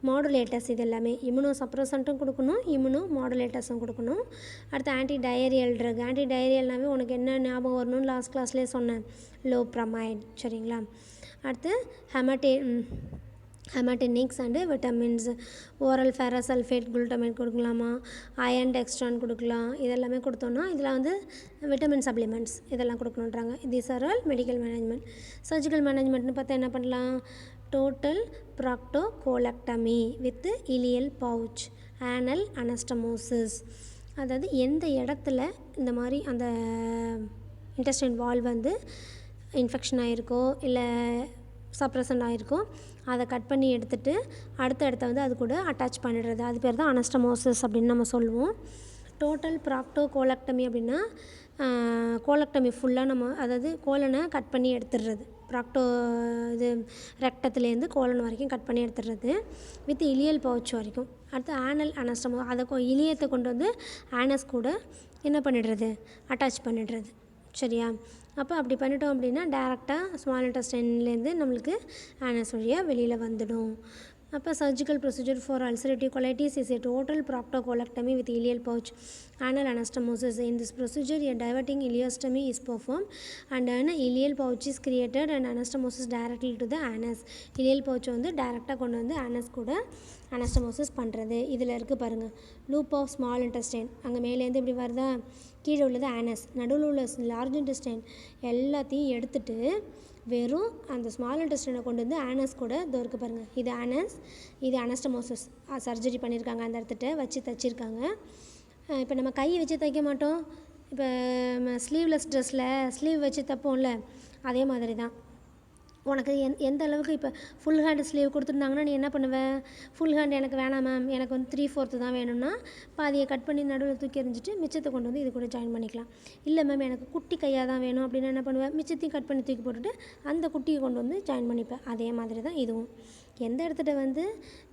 மாடுலேட்டர்ஸ். இது எல்லாமே இம்யூனோ சப்ரசன்ட்டும் கொடுக்கணும், இம்யூனோ மாடுலேட்டர்ஸும் கொடுக்கணும். அடுத்து ஆன்டி டயரியல் ட்ரக். ஆன்டி டயரியல்னாவே உனக்கு என்ன ஞாபகம் வரணும்னு லாஸ்ட் கிளாஸ்லேயே சொன்னேன், லோப்ரமைட். சரிங்களா. அடுத்து haematinics and vitamins. Oral ferrous sulphate glutamate கொடுக்கலாமா, அயன் டெக்ஸ்ட்ரான் கொடுக்கலாம். இதெல்லாமே கொடுத்தோன்னா இதில் வந்து விட்டமின் சப்ளிமெண்ட்ஸ் இதெல்லாம் கொடுக்கணுன்றாங்க. These are all medical management. Surgical மேனேஜ்மெண்ட்னு பார்த்தா என்ன பண்ணலாம், total proctocolectomy with ileal pouch, anal anastomosis. அதாவது எந்த இடத்துல இந்த மாதிரி அந்த இன்டெஸ்டைன் வால் வந்து இன்ஃபெக்ஷன் ஆகிருக்கோ இல்லை சப்ரசன்ட் ஆகிருக்கோ அதை கட் பண்ணி எடுத்துகிட்டு அடுத்த இடத்த வந்து அது கூட அட்டாச் பண்ணிடுறது, அது பேர் தான் அனஸ்டமோசிஸ் அப்படின்னு நம்ம சொல்லுவோம். டோட்டல் ப்ராக்டோகோலக்டமி அப்படின்னா கோலக்டமி ஃபுல்லாக நம்ம அதாவது கோலனை கட் பண்ணி எடுத்துடுறது, இது ரெக்டத்துலேருந்து கோலன் வரைக்கும் கட் பண்ணி எடுத்துடுறது வித் இலியல் பவுச் வரைக்கும். அடுத்து ஆனல் அனஸ்டமோ, அதை இலியத்தை கொண்டு வந்து ஆனஸ் கூட என்ன பண்ணிடுறது, அட்டாச் பண்ணிடுறது. சரியா. அப்போ அப்படி பண்ணிட்டோம் அப்படின்னா டேரெக்டாக ஸ்மால் இன்டெஸ்டைன்லேருந்து நம்மளுக்கு ஆனஸ் வழியாக வெளியில் வந்துடும். அப்போ surgical procedure for ulcerative colitis is a total proctocolectomy with ileal pouch, anal anastomosis. In this procedure a diverting ileostomy is performed and an ileal pouch is created and anastomosis directly to the anus. ileal pouch வந்து டேரெக்டாக கொண்டு வந்து anus கூட anastomosis பண்ணுறது. இதில் இருக்குது பாருங்கள், loop of small intestine, அங்கே மேலேருந்து இப்படி வருதா, கீழே உள்ளது ஆனஸ், நடுவில் உள்ள லார்ஜ் இன்டெஸ்டைன் எல்லாத்தையும் எடுத்துகிட்டு வெறும் அந்த ஸ்மால் இன்டெஸ்டைனை கொண்டு வந்து ஆனஸ் கூட இதோ இருக்குது பாருங்கள், இது ஆனஸ், இது அனஸ்டமோசிஸ். சர்ஜரி பண்ணியிருக்காங்க, அந்த இடத்துட்ட வச்சு தைச்சிருக்காங்க. இப்போ நம்ம கை வச்சு தைக்க மாட்டோம், இப்போ ஸ்லீவ்லெஸ் ட்ரெஸ்ஸில் ஸ்லீவ் வச்சு தைப்போம்ல, அதே மாதிரி தான் உனக்கு எந்த அளவுக்கு இப்போ ஃபுல் ஹேண்ட் ஸ்லீவ் கொடுத்துருந்தாங்கன்னா நீ என்ன பண்ணுவ, ஃபுல் ஹேண்ட் எனக்கு வேணாம் மேம், எனக்கு வந்து 3/4 தான் வேணும்னா பாதியை கட் பண்ணி நடுவில் தூக்கி எறிஞ்சிட்டு மிச்சத்தை கொண்டு வந்து இது கூட ஜாயின் பண்ணிக்கலாம். இல்லை மேம் எனக்கு குட்டி கையாக தான் வேணும் அப்படின்னா என்ன பண்ணுவேன், மிச்சத்தையும் கட் பண்ணி தூக்கி போட்டுட்டு அந்த குட்டியை கொண்டு வந்து ஜாயின் பண்ணிப்பேன். அதே மாதிரி தான் இதுவும். எந்த இடத்துல வந்து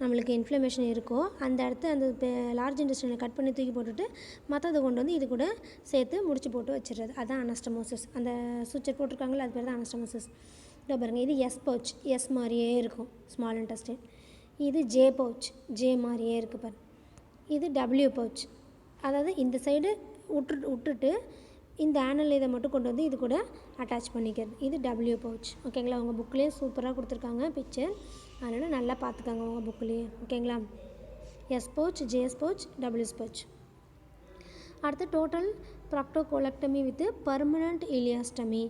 நம்மளுக்கு இன்ஃப்ளமேஷன் இருக்கோ அந்த இடத்த அந்த லார்ஜ் இன்டெஸ்டைனை கட் பண்ணி தூக்கி போட்டுட்டு மற்றதை கொண்டு வந்து இது கூட சேர்த்து முடிச்சு போட்டு வச்சிடுறது. அதுதான் அனஸ்டமோசிஸ். அந்த சூச்சர் போட்டிருக்காங்களே அது பேர் தான் அனஸ்டமோசிஸ். இதோ பாருங்கள், இது எஸ் பவுச், எஸ் மாதிரியே இருக்கும் ஸ்மால் இன்டெஸ்டைன். இது ஜே பவுச், ஜே மாதிரியே இருக்குது பாரு. இது டபிள்யூ பவுச், அதாவது இந்த சைடு விட்டுட்டு இந்த ஆனல் இதை மட்டும் கொண்டு வந்து இது கூட அட்டாச் பண்ணிக்கிறது. இது டபிள்யூ பவுச். ஓகேங்களா, உங்கள் புக்லேயே சூப்பராக கொடுத்துருக்காங்க பிக்சர், அதனால் நல்லா பார்த்துக்காங்க உங்கள் புக்லேயே. ஓகேங்களா, எஸ் பவுச், ஜேஎஸ் பவுச், டபிள்யூஸ் பவுச். அடுத்து total proctocolectomy with permanent ileostomy.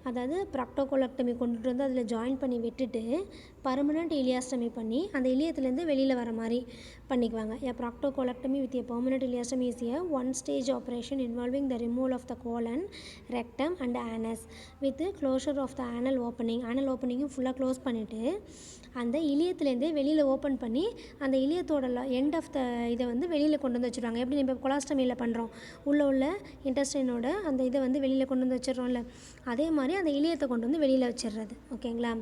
அதாவது ப்ராக்டோகோலக்டமி கொண்டுட்டு வந்து அதில் ஜாயின் பண்ணி விட்டுட்டு பர்மனண்ட் இலியாஸ்டமி பண்ணி அந்த இலியத்துலேருந்து வெளியில் வர மாதிரி பண்ணிக்குவாங்க. Proctocolectomy with permanent ileostomy is one stage operation involving the removal of the colon, rectum and anus with closure of the anal opening. Anal ஓப்பனிங்கும் ஃபுல்லாக க்ளோஸ் பண்ணிவிட்டு அந்த இலியத்துலேருந்தே வெளியில் ஓப்பன் பண்ணி அந்த இலியத்தோட எண்ட் ஆஃப் த இதை வந்து வெளியில் கொண்டு வந்து வச்சுருவாங்க. எப்படி நம்ம கொலாஸ்டமியில் பண்ணுறோம், உள்ள இன்டெஸ்டைனோட அந்த இதை வந்து வெளியில் கொண்டு வந்து வச்சிடறோம்ல, அதே மாதிரி அந்த இலியத்தை கொண்டு வந்து வெளியில் வச்சிடுறது. ஓகேங்களா,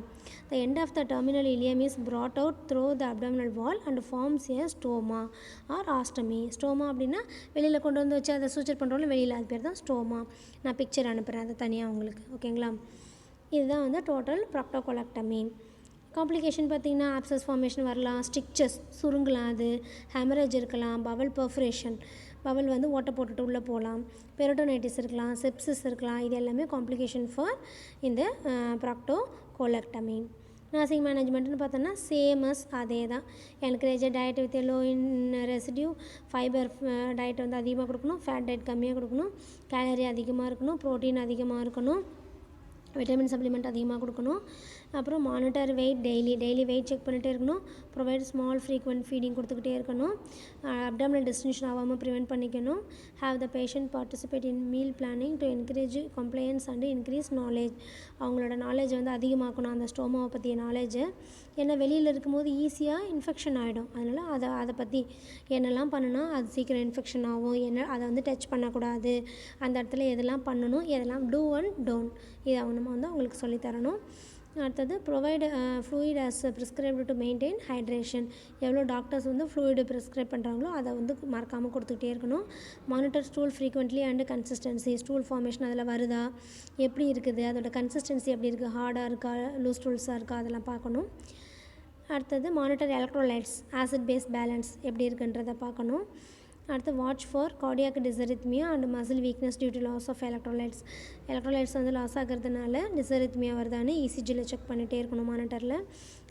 the end of the terminal ileum is brought out through the abdominal wall and forms a stoma or ostomy. Stroma அப்படின்னா வெளியில் கொண்டு வந்து வச்சு அதை சூச்சர் பண்ணுறோம்ல வெளியில், அது பேர் தான் ஸ்டோமா. நான் பிக்சர் அனுப்புகிறேன் அது தனியாக உங்களுக்கு. ஓகேங்களா, இதுதான் வந்து டோட்டல் ப்ராக்டோகோலக்டமி. காம்ப்ளிகேஷன் பார்த்திங்கன்னா ஆப்சஸ் ஃபார்மேஷன் வரலாம், ஸ்டிக்சஸ் சுருங்கலாம், அது ஹேமரேஜ் இருக்கலாம், பவல் பர்ஃபரேஷன், பவல் வந்து ஓட்டை போட்டுட்டு உள்ளே போகலாம், பெரிட்டோனைட்டிஸ் இருக்கலாம், செப்சிஸ் இருக்கலாம். இது எல்லாமே காம்ப்ளிகேஷன் ஃபார் இந்த ப்ராக்டோகோலக்டமி. நர்சிங் மேனேஜ்மெண்ட்னு பார்த்தோன்னா சேமஸ் அதே தான். Encourage diet with low in residue, fibre diet வந்து அதிகமாக கொடுக்கணும், ஃபேட் டயட் கம்மியாக கொடுக்கணும், கேலரி அதிகமாக இருக்கணும், ப்ரோட்டீன் அதிகமாக இருக்கணும், விட்டமின் சப்ளிமெண்ட் அதிகமாக கொடுக்கணும். அப்புறம் monitor weight, daily weight check பண்ணிகிட்டே இருக்கணும். ப்ரொவைட் ஸ்மால் ஃப்ரீக்வெண்ட் ஃபீடிங் கொடுத்துக்கிட்டே இருக்கணும். அப்டாமினல் டிஸ்டென்ஷன் ஆகாமல் ப்ரிவெண்ட் பண்ணிக்கணும். Have the patient participate in meal planning to encourage compliance and increase knowledge. அவங்களோட நாலேஜ் வந்து அதிகமாக்கணும், அந்த ஸ்டோமாவை பற்றிய நாலேஜை. ஏன்னா வெளியில் இருக்கும்போது ஈஸியாக இன்ஃபெக்ஷன் ஆகிடும். அதனால் அதை பற்றி என்னெல்லாம் பண்ணுனா அது சீக்கிரம் இன்ஃபெக்ஷன் ஆகும், அதை வந்து டச் பண்ணக்கூடாது, அந்த இடத்துல எதெல்லாம் பண்ணணும், எதெல்லாம் டூ அண்ட் டோன்ட், இதை நம்ம வந்து அவங்களுக்கு சொல்லித்தரணும். அடுத்தது provide fluid as prescribed to maintain hydration. எவ்வளோ டாக்டர்ஸ் வந்து ஃப்ளூயிடு ப்ரிஸ்கிரைப் பண்ணுறாங்களோ அதை வந்து மறக்காமல் கொடுத்துக்கிட்டே இருக்கணும். Monitor stool frequently and consistency. Stool formation அதில் வருதா, எப்படி இருக்குது, அதோட கன்சிஸ்டன்சி எப்படி இருக்குது, ஹார்டாக இருக்கா, லூஸ் ஸ்டூல்ஸாக இருக்கா, அதெல்லாம் பார்க்கணும். அடுத்தது monitor electrolytes, acid base balance எப்படி இருக்குன்றதை பார்க்கணும். அடுத்து watch for cardiac dysrhythmia and muscle weakness due to loss of electrolytes. Electrolytes வந்து லாஸ் ஆகிறதுனால டிசரித்மியா வருதான்னு இசிஜியில் செக் பண்ணிகிட்டே இருக்கணும் மானிட்டரில்.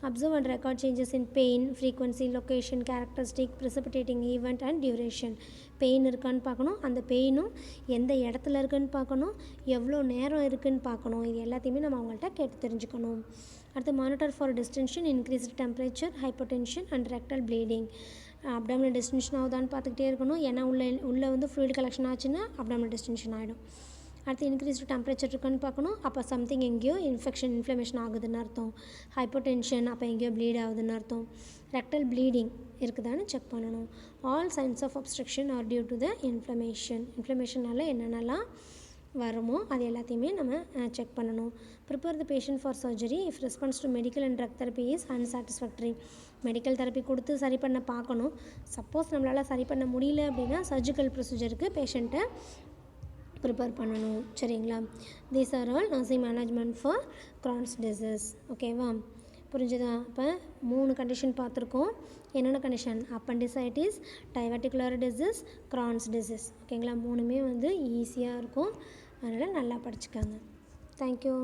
Observe and record changes in pain, frequency, location, characteristic, precipitating event and duration. Pain இருக்கான்னு பார்க்கணும், அந்த பெயினும் எந்த இடத்துல இருக்குன்னு பார்க்கணும், எவ்வளோ நேரம் இருக்குதுன்னு பார்க்கணும். இது எல்லாத்தையுமே நம்ம அவங்கள்ட்ட கேட்டு தெரிஞ்சுக்கணும். அடுத்து monitor for distension, increased temperature, hypotension and rectal bleeding. Abdominal distension ஆகுதான்னு பார்த்துக்கிட்டே இருக்கணும். ஏன்னா உள்ளே வந்து ஃப்ளூயிட் கலெக்ஷன் ஆச்சுன்னா அப்டாமினல் டிஸ்டென்ஷன் ஆகிடும். அடுத்து இன்க்ரீஸ்டு டெம்பரேச்சர் இருக்குன்னு பார்க்கணும், அப்போ சம்திங் எங்கேயோ இன்ஃப்ளமேஷன் ஆகுதுன்னு அர்த்தம். ஹைப்போடென்ஷன், அப்போ எங்கேயோ ப்ளீட் ஆகுதுன்னு அர்த்தம். ரெக்டல் ப்ளீடிங் இருக்குதான்னு செக் பண்ணணும். All signs of obstruction or due to the இன்ஃப்ளமேஷனால் என்னென்னலாம் வருமோ அது எல்லாத்தையுமே நம்ம செக் பண்ணணும். Prepare the patient for surgery if response to medical and drug therapy is unsatisfactory. Medical therapy கொடுத்து சரி பண்ண பார்க்கணும். சப்போஸ் நம்மளால் சரி பண்ண முடியல அப்படின்னா சர்ஜிக்கல் ப்ரொசீஜருக்கு பேஷண்ட்டை ப்ரிப்பேர் பண்ணணும். சரிங்களா, these are all nursing management for Crohn's disease. ஓகேவா, புரிஞ்சுதா? இப்போ 3 கண்டிஷன் பார்த்துருக்கோம். என்னென்ன condition? Appendicitis, diverticular disease, Crohn's disease. ஓகேங்களா, 3மே வந்து ஈஸியாக இருக்கும், அதனால் நல்லா படிச்சுக்காங்க. தேங்க்யூ.